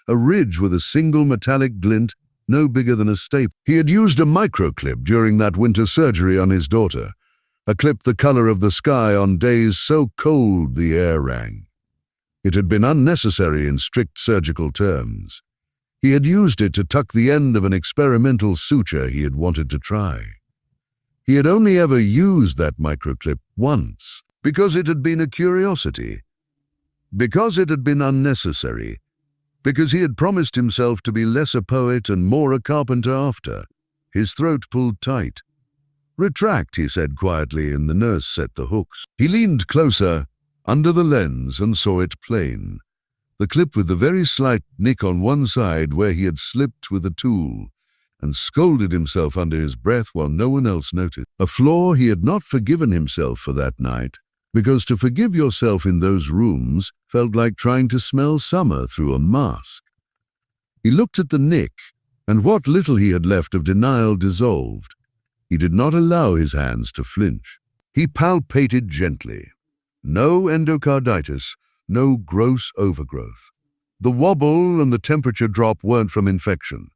A ridge with a single metallic glint, no bigger than a staple. He had used a microclip during that winter surgery on his daughter, a clip the color of the sky on days so cold the air rang. It had been unnecessary in strict surgical terms. He had used it to tuck the end of an experimental suture he had wanted to try. He had only ever used that microclip once, because it had been a curiosity. Because it had been unnecessary, because he had promised himself to be less a poet and more a carpenter after. His throat pulled tight. "Retract," he said quietly, and the nurse set the hooks. He leaned closer, under the lens, and saw it plain. The clip with the very slight nick on one side where he had slipped with a tool, and scolded himself under his breath while no one else noticed. A flaw he had not forgiven himself for that night, because to forgive yourself in those rooms felt like trying to smell summer through a mask. He looked at the nick, and what little he had left of denial dissolved. He did not allow his hands to flinch. He palpated gently. No endocarditis, no gross overgrowth. The wobble and the temperature drop weren't from infection.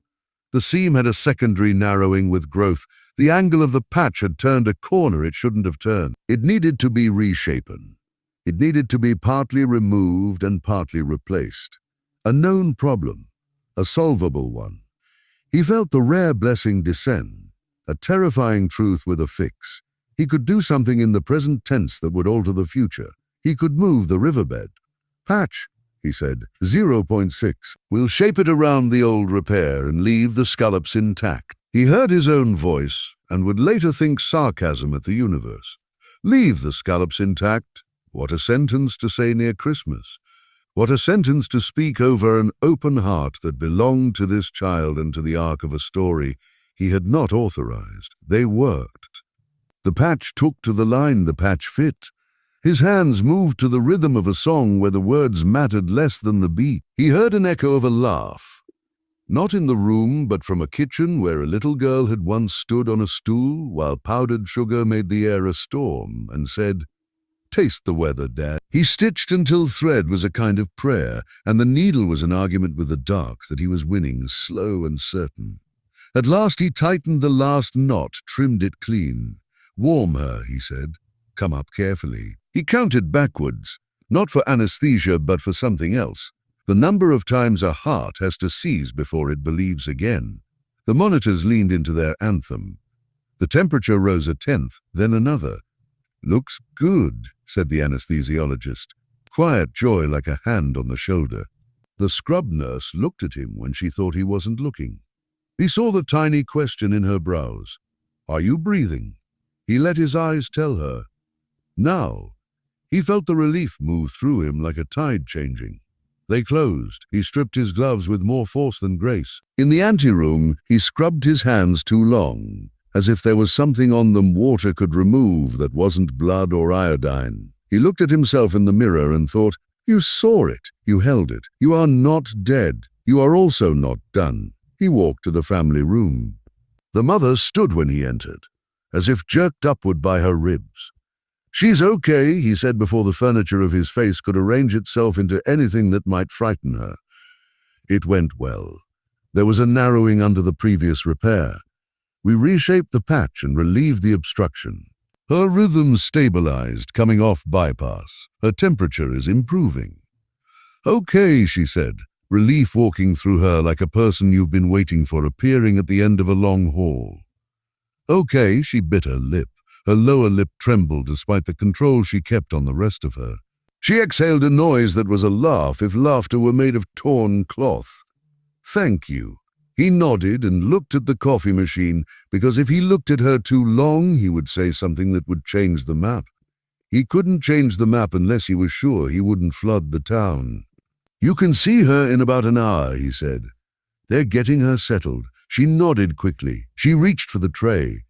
The seam had a secondary narrowing with growth. The angle of the patch had turned a corner it shouldn't have turned. It needed to be reshapen. It needed to be partly removed and partly replaced. A known problem, a solvable one. He felt the rare blessing descend, a terrifying truth with a fix. He could do something in the present tense that would alter the future. He could move the riverbed. "Patch," he said, 0.6. "We'll shape it around the old repair and leave the scallops intact." He heard his own voice and would later think sarcasm at the universe. Leave the scallops intact? What a sentence to say near Christmas. What a sentence to speak over an open heart that belonged to this child and to the arc of a story he had not authorized. They worked. The patch took to the line the patch fit. His hands moved to the rhythm of a song where the words mattered less than the beat. He heard an echo of a laugh. Not in the room, but from a kitchen where a little girl had once stood on a stool while powdered sugar made the air a storm and said, "Taste the weather, Dad." He stitched until thread was a kind of prayer, and the needle was an argument with the dark that he was winning, slow and certain. At last he tightened the last knot, trimmed it clean. "Warm her," he said. "Come up carefully." He counted backwards, not for anesthesia but for something else. The number of times a heart has to seize before it believes again. The monitors leaned into their anthem. The temperature rose a tenth, then another. "Looks good," said the anesthesiologist. Quiet joy like a hand on the shoulder. The scrub nurse looked at him when she thought he wasn't looking. He saw the tiny question in her brows. "Are you breathing?" He let his eyes tell her. Now, he felt the relief move through him like a tide changing. They closed. He stripped his gloves with more force than grace. In the anteroom, he scrubbed his hands too long, as if there was something on them water could remove that wasn't blood or iodine. He looked at himself in the mirror and thought, "You saw it. You held it. You are not dead. You are also not done." He walked to the family room. The mother stood when he entered, as if jerked upward by her ribs. "She's okay," he said before the furniture of his face could arrange itself into anything that might frighten her. It went well. There was a narrowing under the previous repair. We reshaped the patch and relieved the obstruction. Her rhythm stabilized, coming off bypass. Her temperature is improving. Okay, she said, relief walking through her like a person you've been waiting for appearing at the end of a long hall. Okay, she bit her lip. Her lower lip trembled despite the control she kept on the rest of her. She exhaled a noise that was a laugh if laughter were made of torn cloth. Thank you. He nodded and looked at the coffee machine, because if he looked at her too long, he would say something that would change the map. He couldn't change the map unless he was sure he wouldn't flood the town. You can see her in about an hour, he said. They're getting her settled. She nodded quickly. She reached for the tray.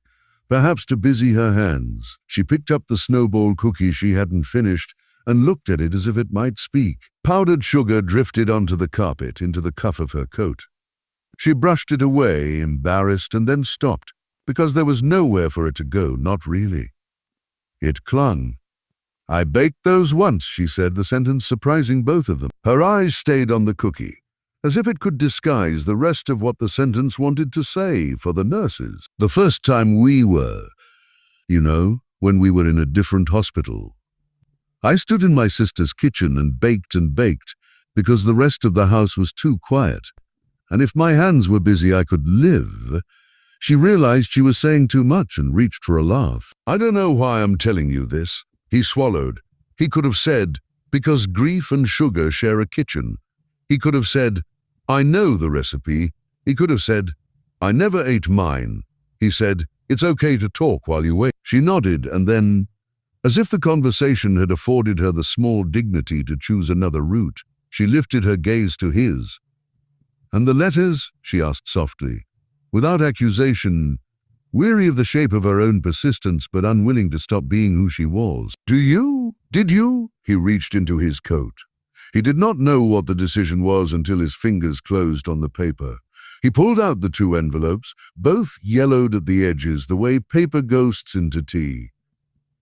Perhaps to busy her hands, she picked up the snowball cookie she hadn't finished and looked at it as if it might speak. Powdered sugar drifted onto the carpet, into the cuff of her coat. She brushed it away, embarrassed, and then stopped, because there was nowhere for it to go, not really. It clung. I baked those once, she said, the sentence surprising both of them. Her eyes stayed on the cookie, as if it could disguise the rest of what the sentence wanted to say for the nurses. The first time we were, when we were in a different hospital. I stood in my sister's kitchen and baked because the rest of the house was too quiet. And if my hands were busy, I could live. She realized she was saying too much and reached for a laugh. I don't know why I'm telling you this. He swallowed. He could have said, because grief and sugar share a kitchen. He could have said, I know the recipe. He could have said, I never ate mine. He said, it's okay to talk while you wait. She nodded and then, as if the conversation had afforded her the small dignity to choose another route, she lifted her gaze to his. And the letters? She asked softly, without accusation, weary of the shape of her own persistence but unwilling to stop being who she was. Did you? He reached into his coat. He did not know what the decision was until his fingers closed on the paper. He pulled out the two envelopes, both yellowed at the edges the way paper ghosts into tea.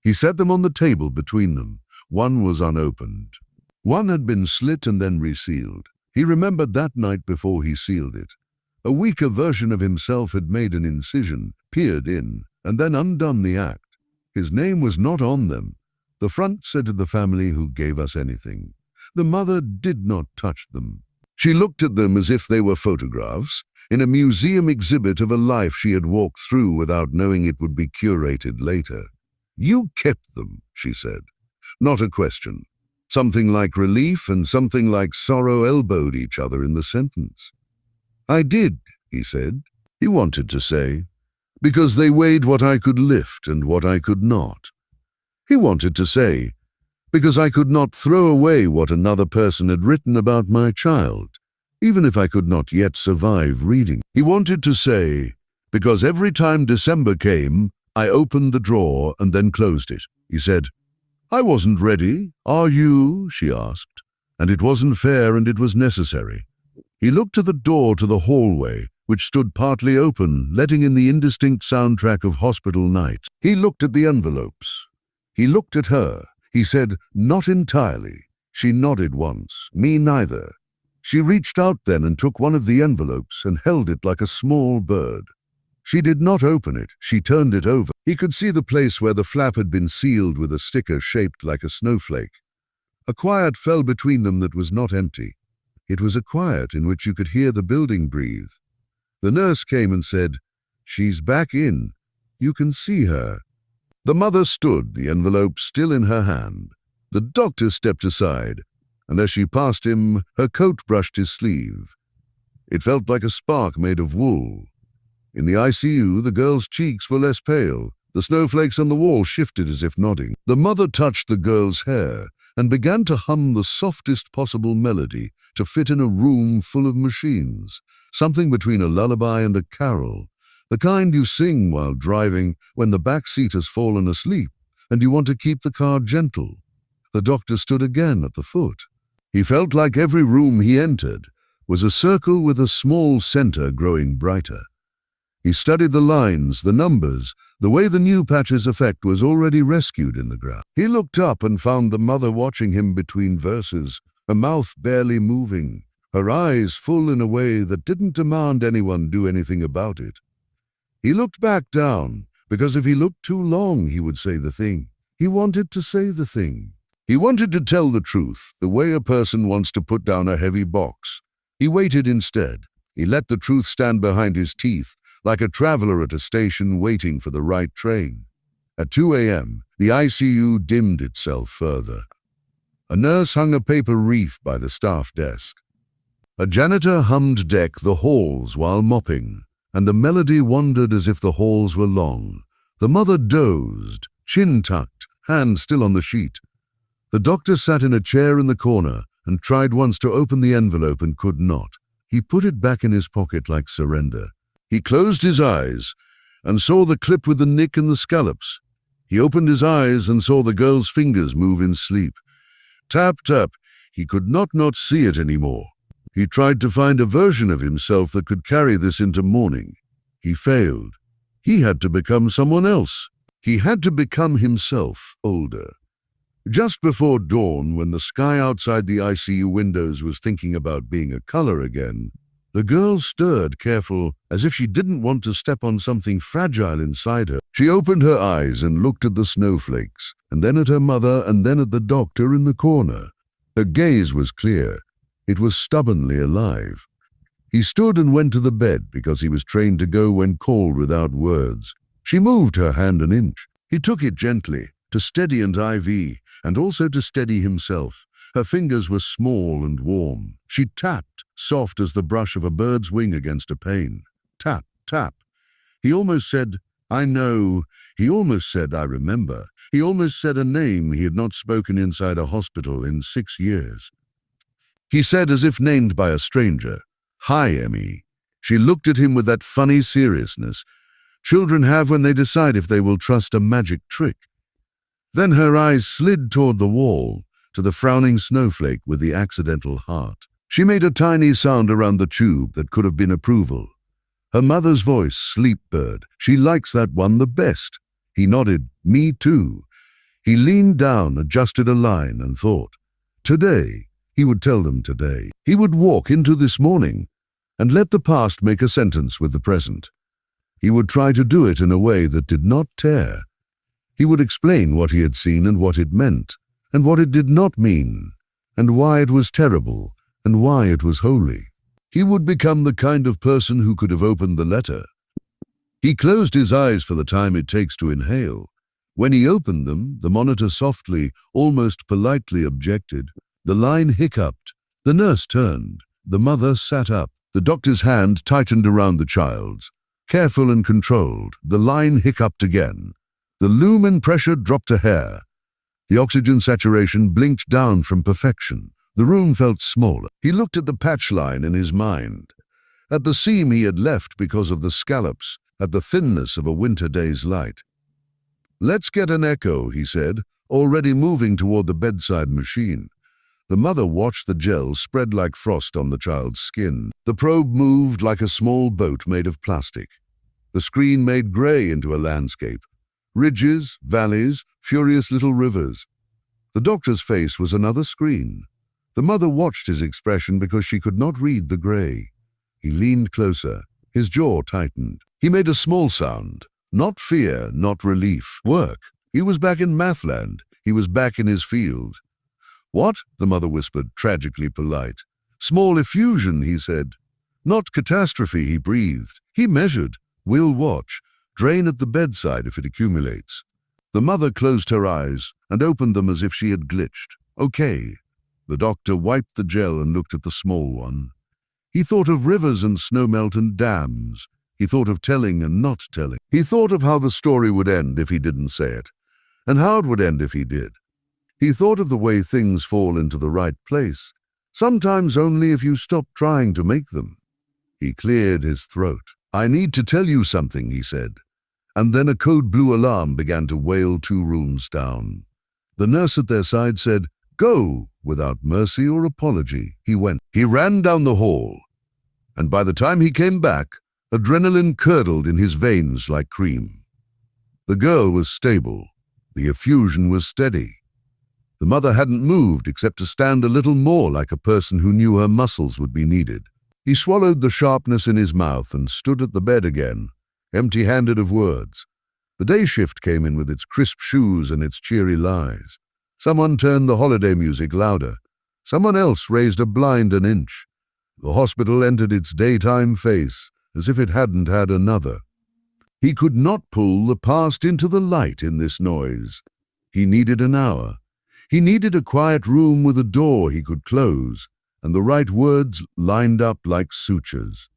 He set them on the table between them. One was unopened. One had been slit and then resealed. He remembered that night before he sealed it. A weaker version of himself had made an incision, peered in, and then undone the act. His name was not on them. The front said to the family who gave us anything. The mother did not touch them. She looked at them as if they were photographs, in a museum exhibit of a life she had walked through without knowing it would be curated later. You kept them, she said. Not a question. Something like relief and something like sorrow elbowed each other in the sentence. I did, he said. He wanted to say, because they weighed what I could lift and what I could not. He wanted to say, because I could not throw away what another person had written about my child, even if I could not yet survive reading. He wanted to say, because every time December came, I opened the drawer and then closed it. He said, I wasn't ready. Are you? She asked. And it wasn't fair and it was necessary. He looked to the door to the hallway, which stood partly open, letting in the indistinct soundtrack of hospital nights. He looked at the envelopes. He looked at her. He said, not entirely. She nodded once. Me neither. She reached out then and took one of the envelopes and held it like a small bird. She did not open it. She turned it over. He could see the place where the flap had been sealed with a sticker shaped like a snowflake. A quiet fell between them that was not empty. It was a quiet in which you could hear the building breathe. The nurse came and said, she's back in. You can see her. The mother stood, the envelope still in her hand. The doctor stepped aside, and as she passed him, her coat brushed his sleeve. It felt like a spark made of wool. In the ICU, the girl's cheeks were less pale. The snowflakes on the wall shifted as if nodding. The mother touched the girl's hair and began to hum the softest possible melody to fit in a room full of machines, something between a lullaby and a carol, the kind you sing while driving when the back seat has fallen asleep and you want to keep the car gentle. The doctor stood again at the foot. He felt like every room he entered was a circle with a small center growing brighter. He studied the lines, the numbers, the way the new patch's effect was already rescued in the ground. He looked up and found the mother watching him between verses, her mouth barely moving, her eyes full in a way that didn't demand anyone do anything about it. He looked back down, because if he looked too long, he would say the thing. He wanted to say the thing. He wanted to tell the truth, the way a person wants to put down a heavy box. He waited instead. He let the truth stand behind his teeth, like a traveler at a station waiting for the right train. At 2 a.m., the ICU dimmed itself further. A nurse hung a paper wreath by the staff desk. A janitor hummed "Deck the Halls" while mopping, and the melody wandered as if the halls were long. The mother dozed, chin tucked, hand still on the sheet. The doctor sat in a chair in the corner and tried once to open the envelope and could not. He put it back in his pocket like surrender. He closed his eyes and saw the clip with the nick and the scallops. He opened his eyes and saw the girl's fingers move in sleep. Tap, tap. He could not see it anymore. He tried to find a version of himself that could carry this into morning. He failed. He had to become someone else. He had to become himself, older. Just before dawn, when the sky outside the ICU windows was thinking about being a color again, the girl stirred, careful, as if she didn't want to step on something fragile inside her. She opened her eyes and looked at the snowflakes, and then at her mother, and then at the doctor in the corner. Her gaze was clear. It was stubbornly alive. He stood and went to the bed because he was trained to go when called without words. She moved her hand an inch. He took it gently, to steady an IV, and also to steady himself. Her fingers were small and warm. She tapped, soft as the brush of a bird's wing against a pane. Tap, tap. He almost said, "I know." He almost said, "I remember." He almost said a name he had not spoken inside a hospital in 6 years. He said, as if named by a stranger, "Hi, Emmy." She looked at him with that funny seriousness children have when they decide if they will trust a magic trick. Then her eyes slid toward the wall, to the frowning snowflake with the accidental heart. She made a tiny sound around the tube that could have been approval. Her mother's voice, sleep bird. She likes that one the best. He nodded, "Me too." He leaned down, adjusted a line, and thought. Today, he would tell them today. He would walk into this morning and let the past make a sentence with the present. He would try to do it in a way that did not tear. He would explain what he had seen and what it meant, and what it did not mean, and why it was terrible, and why it was holy. He would become the kind of person who could have opened the letter. He closed his eyes for the time it takes to inhale. When he opened them, the monitor softly, almost politely objected. The line hiccuped. The nurse turned. The mother sat up. The doctor's hand tightened around the child's. Careful and controlled, the line hiccuped again. The lumen pressure dropped a hair. The oxygen saturation blinked down from perfection. The room felt smaller. He looked at the patch line in his mind, at the seam he had left because of the scallops, at the thinness of a winter day's light. "Let's get an echo," he said, already moving toward the bedside machine. The mother watched the gel spread like frost on the child's skin. The probe moved like a small boat made of plastic. The screen made gray into a landscape. Ridges, valleys, furious little rivers. The doctor's face was another screen. The mother watched his expression because she could not read the gray. He leaned closer. His jaw tightened. He made a small sound. Not fear, not relief. Work. He was back in Mathland. He was back in his field. "What?" the mother whispered, tragically polite. "Small effusion," he said. "Not catastrophe," he breathed. He measured. "We'll watch. Drain at the bedside if it accumulates." The mother closed her eyes and opened them as if she had glitched. "Okay." The doctor wiped the gel and looked at the small one. He thought of rivers and snowmelt and dams. He thought of telling and not telling. He thought of how the story would end if he didn't say it, and how it would end if he did. He thought of the way things fall into the right place, sometimes only if you stop trying to make them. He cleared his throat. "I need to tell you something," he said. And then a code blue alarm began to wail 2 rooms down. The nurse at their side said, "Go," without mercy or apology. He went. He ran down the hall, and by the time he came back, adrenaline curdled in his veins like cream. The girl was stable. The effusion was steady. The mother hadn't moved except to stand a little more like a person who knew her muscles would be needed. He swallowed the sharpness in his mouth and stood at the bed again, empty-handed of words. The day shift came in with its crisp shoes and its cheery lies. Someone turned the holiday music louder. Someone else raised a blind an inch. The hospital entered its daytime face as if it hadn't had another. He could not pull the past into the light in this noise. He needed an hour. He needed a quiet room with a door he could close, and the right words lined up like sutures.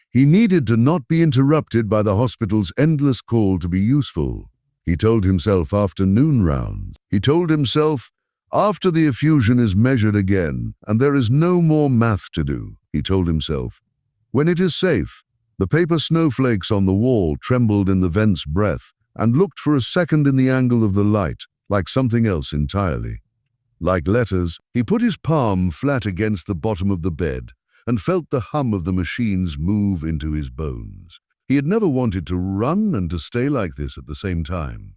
He needed to not be interrupted by the hospital's endless call to be useful. He told himself after noon rounds. He told himself after the effusion is measured again, and there is no more math to do. He told himself, when it is safe. The paper snowflakes on the wall trembled in the vent's breath and looked for a second in the angle of the light, like something else entirely. Like letters, he put his palm flat against the bottom of the bed and felt the hum of the machines move into his bones. He had never wanted to run and to stay like this at the same time.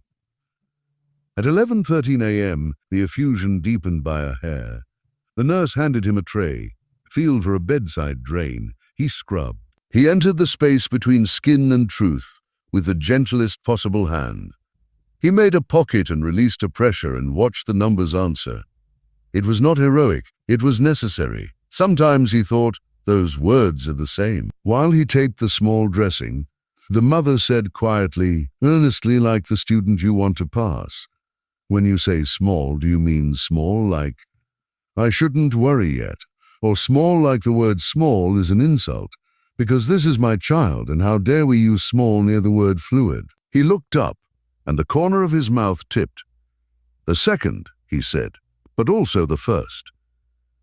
At 11:13 a.m., the effusion deepened by a hair. The nurse handed him a tray, filled for a bedside drain. He scrubbed. He entered the space between skin and truth with the gentlest possible hand. He made a pocket and released a pressure and watched the numbers answer. It was not heroic, it was necessary. Sometimes he thought, those words are the same. While he taped the small dressing, the mother said quietly, earnestly like the student you want to pass. When you say small, do you mean small like, I shouldn't worry yet, or small like the word small is an insult? Because this is my child, and how dare we use small near the word fluid? He looked up, and the corner of his mouth tipped. The second, he said, but also the first.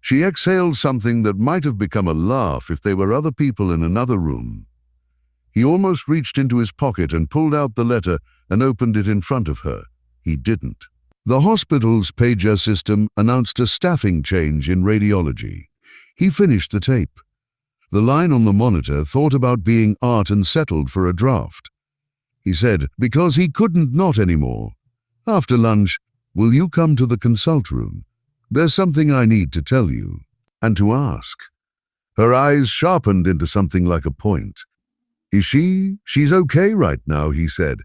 She exhaled something that might have become a laugh if there were other people in another room. He almost reached into his pocket and pulled out the letter and opened it in front of her. He didn't. The hospital's pager system announced a staffing change in radiology. He finished the tape. The line on the monitor thought about being art and settled for a draft. He said, because he couldn't not anymore. After lunch, will you come to the consult room? There's something I need to tell you, and to ask. Her eyes sharpened into something like a point. Is she? She's okay right now, he said,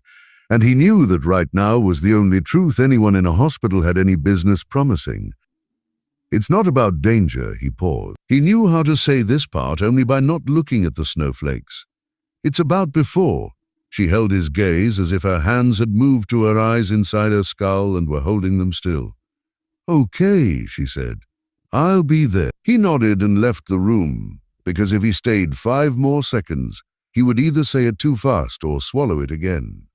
and he knew that right now was the only truth anyone in a hospital had any business promising. It's not about danger, he paused. He knew how to say this part only by not looking at the snowflakes. It's about before. She held his gaze as if her hands had moved to her eyes inside her skull and were holding them still. Okay, she said. I'll be there. He nodded and left the room, because if he stayed 5 more seconds, he would either say it too fast or swallow it again.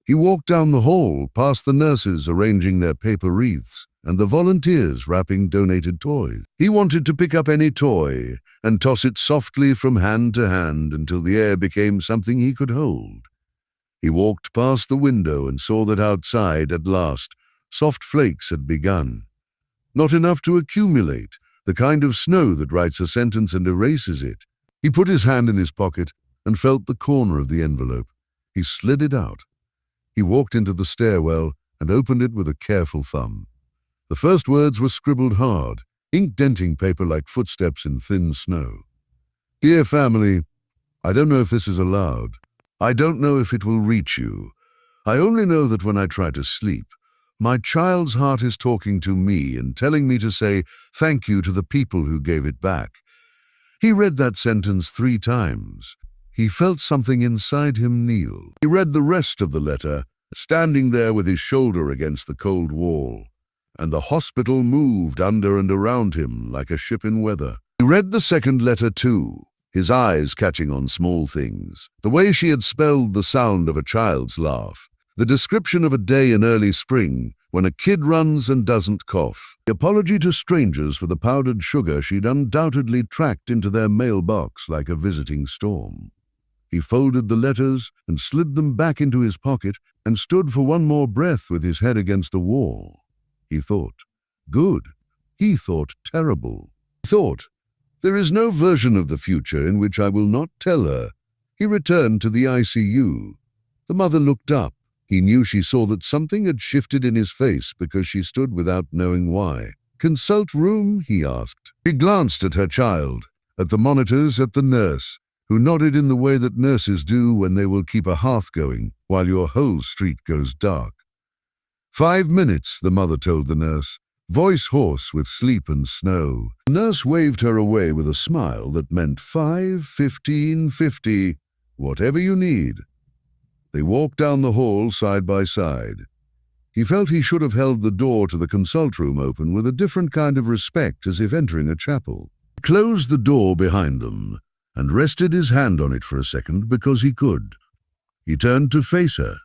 He walked down the hall, past the nurses arranging their paper wreaths, and the volunteers wrapping donated toys. He wanted to pick up any toy and toss it softly from hand to hand until the air became something he could hold. He walked past the window and saw that outside, at last, soft flakes had begun. Not enough to accumulate, the kind of snow that writes a sentence and erases it. He put his hand in his pocket and felt the corner of the envelope. He slid it out. He walked into the stairwell and opened it with a careful thumb. The first words were scribbled hard, ink-denting paper like footsteps in thin snow. Dear family, I don't know if this is allowed. I don't know if it will reach you. I only know that when I try to sleep, my child's heart is talking to me and telling me to say thank you to the people who gave it back. He read that sentence 3 times. He felt something inside him kneel. He read the rest of the letter, standing there with his shoulder against the cold wall. And the hospital moved under and around him like a ship in weather. He read the second letter too, his eyes catching on small things. The way she had spelled the sound of a child's laugh. The description of a day in early spring when a kid runs and doesn't cough. The apology to strangers for the powdered sugar she'd undoubtedly tracked into their mailbox like a visiting storm. He folded the letters and slid them back into his pocket and stood for one more breath with his head against the wall. He thought, good. He thought, terrible. He thought, there is no version of the future in which I will not tell her. He returned to the ICU. The mother looked up. He knew she saw that something had shifted in his face because she stood without knowing why. Consult room? He asked. He glanced at her child, at the monitors, at the nurse, who nodded in the way that nurses do when they will keep a hearth going, while your whole street goes dark. 5 minutes, the mother told the nurse, voice hoarse with sleep and snow. The nurse waved her away with a smile that meant 5, 15, 50, whatever you need. They walked down the hall side by side. He felt he should have held the door to the consult room open with a different kind of respect, as if entering a chapel. He closed the door behind them and rested his hand on it for a second because he could. He turned to face her.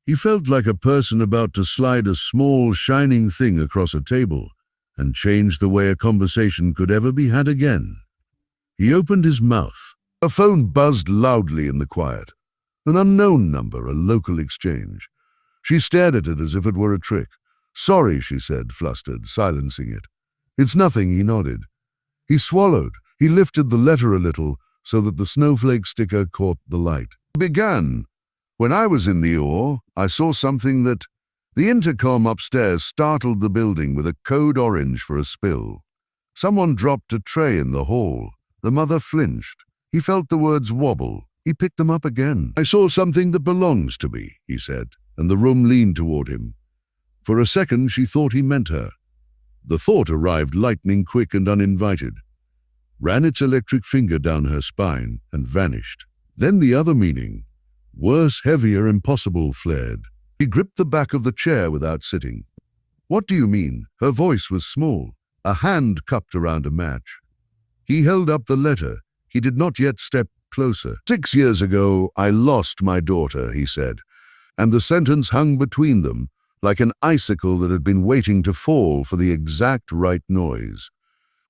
He felt like a person about to slide a small, shining thing across a table and change the way a conversation could ever be had again. He opened his mouth. A phone buzzed loudly in the quiet. An unknown number, a local exchange. She stared at it as if it were a trick. "Sorry," she said, flustered, silencing it. "It's nothing," he nodded. He swallowed. He lifted the letter a little so that the snowflake sticker caught the light. He began. "When I was in the OR, I saw something that..." The intercom upstairs startled the building with a code orange for a spill. Someone dropped a tray in the hall. The mother flinched. He felt the words wobble. He picked them up again. "I saw something that belongs to me," he said, and the room leaned toward him. For a second, she thought he meant her. The thought arrived lightning quick and uninvited, ran its electric finger down her spine, and vanished. Then the other meaning, worse, heavier, impossible, flared. He gripped the back of the chair without sitting. "What do you mean?" Her voice was small, a hand cupped around a match. He held up the letter. He did not yet step closer. "6 years ago, I lost my daughter," he said, and the sentence hung between them like an icicle that had been waiting to fall for the exact right noise.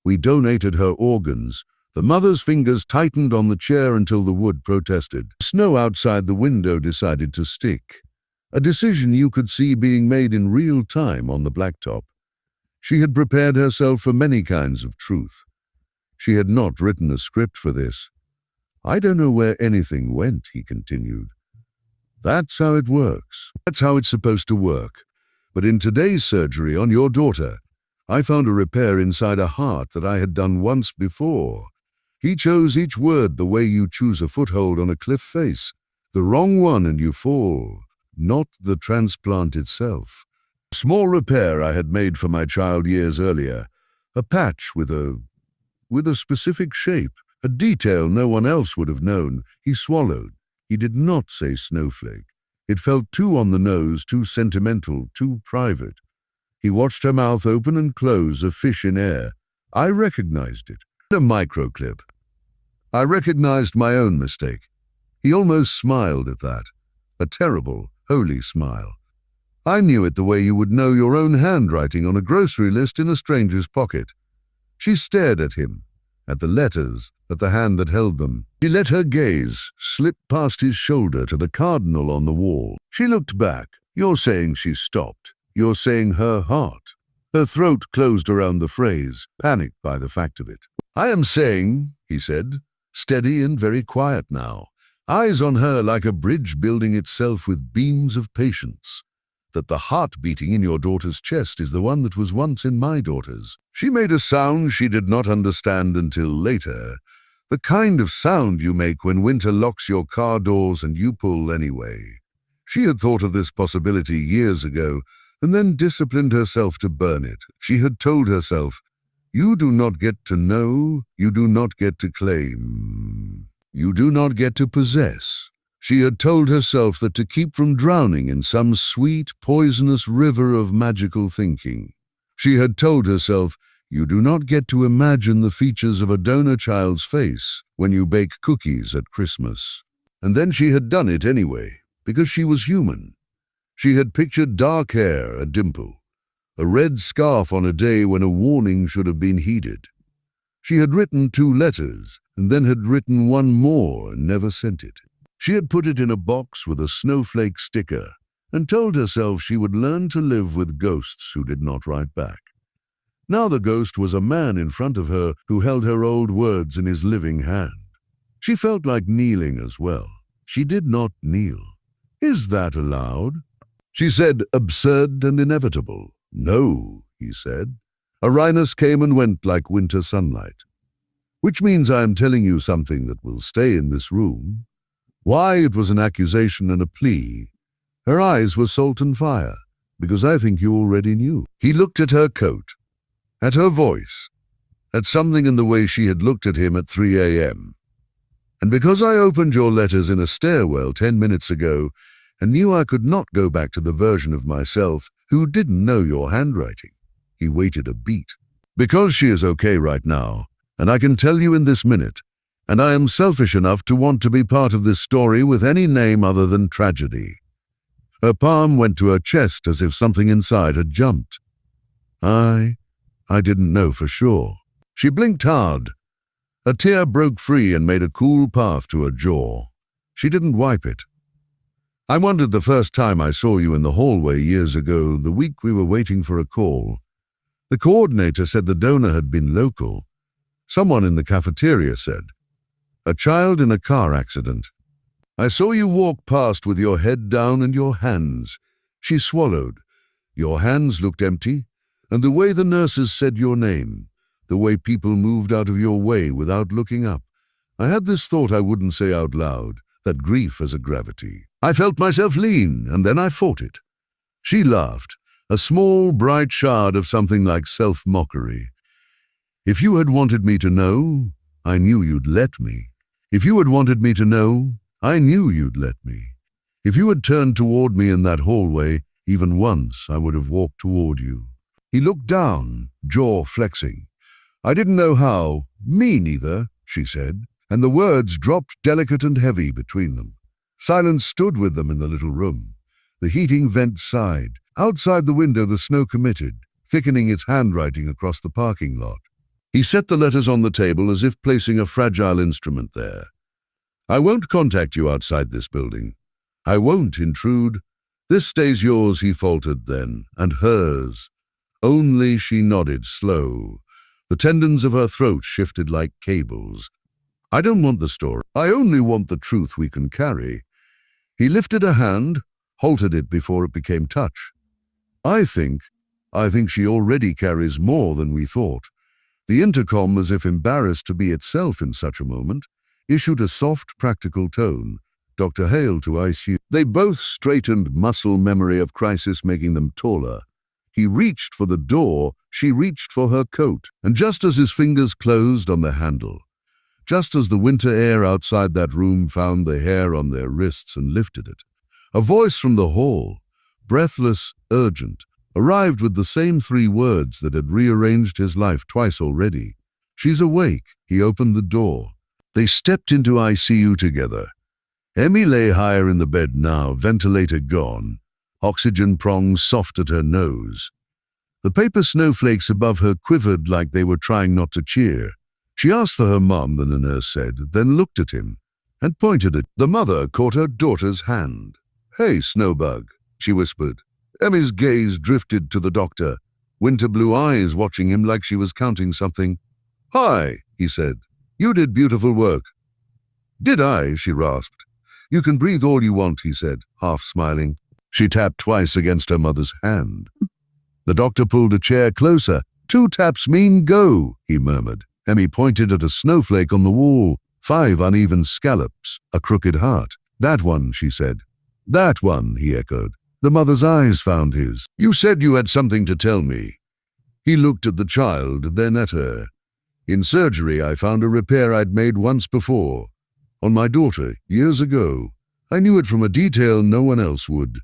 "We donated her organs." The mother's fingers tightened on the chair until the wood protested. Snow outside the window decided to stick. A decision you could see being made in real time on the blacktop. She had prepared herself for many kinds of truth. She had not written a script for this. "I don't know where anything went," he continued. "That's how it works. That's how it's supposed to work. But in today's surgery on your daughter, I found a repair inside a heart that I had done once before." He chose each word the way you choose a foothold on a cliff face. The wrong one and you fall, not the transplant itself. A small repair I had made for my child years earlier. A patch with a specific shape, a detail no one else would have known. He swallowed. He did not say snowflake. It felt too on the nose, too sentimental, too private. He watched her mouth open and close, a fish in air. I recognized it. A microclip. I recognized my own mistake. He almost smiled at that. A terrible, holy smile. I knew it the way you would know your own handwriting on a grocery list in a stranger's pocket. She stared at him, at the letters, at the hand that held them. He let her gaze slip past his shoulder to the cardinal on the wall. She looked back. "You're saying she stopped. You're saying her heart." Her throat closed around the phrase, panicked by the fact of it. "I am saying," he said, steady and very quiet now, eyes on her like a bridge building itself with beams of patience, "that the heart beating in your daughter's chest is the one that was once in my daughter's." She made a sound she did not understand until later, the kind of sound you make when winter locks your car doors and you pull anyway. She had thought of this possibility years ago, and then disciplined herself to burn it. She had told herself, "You do not get to know, you do not get to claim, you do not get to possess." She had told herself that to keep from drowning in some sweet, poisonous river of magical thinking. She had told herself, "You do not get to imagine the features of a donor child's face when you bake cookies at Christmas." And then she had done it anyway, because she was human. She had pictured dark hair, a dimple, a red scarf on a day when a warning should have been heeded. She had written 2 letters, and then had written one more and never sent it. She had put it in a box with a snowflake sticker, and told herself she would learn to live with ghosts who did not write back. Now the ghost was a man in front of her who held her old words in his living hand. She felt like kneeling as well. She did not kneel. "Is that allowed?" She said, "Absurd and inevitable." "No," he said. A wryness came and went like winter sunlight. "Which means I am telling you something that will stay in this room. Why it was an accusation and a plea. Her eyes were salt and fire, because I think you already knew. He looked at her coat, at her voice, at something in the way she had looked at him at 3 a.m. And because I opened your letters in a stairwell 10 minutes ago and knew I could not go back to the version of myself who didn't know your handwriting, he waited a beat. Because she is okay right now, and I can tell you in this minute, and I am selfish enough to want to be part of this story with any name other than tragedy. Her palm went to her chest as if something inside had jumped. I didn't know for sure. She blinked hard. A tear broke free and made a cool path to her jaw. She didn't wipe it. I wondered the first time I saw you in the hallway years ago, the week we were waiting for a call. The coordinator said the donor had been local. Someone in the cafeteria said, a child in a car accident. I saw you walk past with your head down and your hands. She swallowed. Your hands looked empty, and the way the nurses said your name, the way people moved out of your way without looking up. I had this thought I wouldn't say out loud, that grief has a gravity. I felt myself lean, and then I fought it. She laughed, a small, bright shard of something like self-mockery. If you had wanted me to know, I knew you'd let me. If you had wanted me to know, I knew you'd let me. If you had turned toward me in that hallway, even once, I would have walked toward you. He looked down, jaw flexing. I didn't know how. Me neither, she said, and the words dropped delicate and heavy between them. Silence stood with them in the little room. The heating vent sighed. Outside the window the snow committed, thickening its handwriting across the parking lot. He set the letters on the table as if placing a fragile instrument there. I won't contact you outside this building. I won't intrude. This stays yours, he faltered then, and hers. Only she nodded slow. The tendons of her throat shifted like cables. I don't want the story. I only want the truth we can carry. He lifted a hand, halted it before it became touch. I think she already carries more than we thought. The intercom, as if embarrassed to be itself in such a moment, issued a soft, practical tone. Dr. Hale to ICU. They both straightened, muscle memory of crisis making them taller. He reached for the door, she reached for her coat, and just as his fingers closed on the handle, just as the winter air outside that room found the hair on their wrists and lifted it, a voice from the hall, breathless, urgent, arrived with the same 3 words that had rearranged his life twice already. She's awake. He opened the door. They stepped into ICU together. Emmy lay higher in the bed now, ventilator gone, oxygen prongs soft at her nose. The paper snowflakes above her quivered like they were trying not to cheer. She asked for her mum, the nurse said, then looked at him and pointed at the mother caught her daughter's hand. Hey, Snowbug, she whispered. Emmy's gaze drifted to the doctor, winter blue eyes watching him like she was counting something. Hi, he said. You did beautiful work. Did I? She rasped. You can breathe all you want, he said, half smiling. She tapped twice against her mother's hand. The doctor pulled a chair closer. 2 taps mean go, he murmured. Emmy pointed at a snowflake on the wall, 5 uneven scallops, a crooked heart. That one, she said. That one, he echoed. The mother's eyes found his. You said you had something to tell me. He looked at the child, then at her. In surgery, I found a repair I'd made once before. On my daughter, years ago. I knew it from a detail no one else would.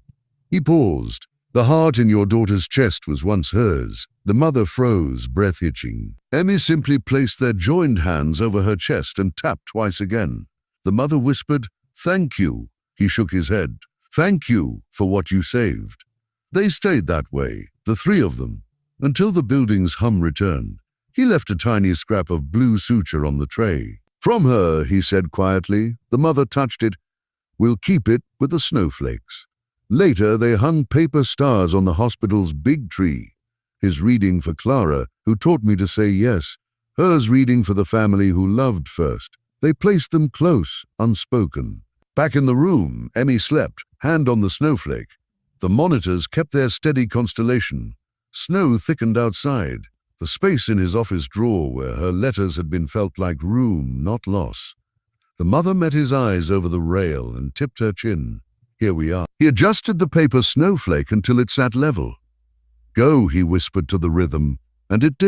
He paused. The heart in your daughter's chest was once hers. The mother froze, breath hitching. Emmy simply placed their joined hands over her chest and tapped twice again. The mother whispered, Thank you. He shook his head. Thank you for what you saved. They stayed that way, the 3 of them, until the building's hum returned. He left a tiny scrap of blue suture on the tray. From her, he said quietly. The mother touched it. We'll keep it with the snowflakes. Later, they hung paper stars on the hospital's big tree. His reading for Clara, who taught me to say yes. Hers reading for the family who loved first. They placed them close, unspoken. Back in the room, Emmy slept, hand on the snowflake. The monitors kept their steady constellation. Snow thickened outside. The space in his office drawer where her letters had been felt like room, not loss. The mother met his eyes over the rail and tipped her chin. Here we are. He adjusted the paper snowflake until it sat level. Go, he whispered to the rhythm, and it did.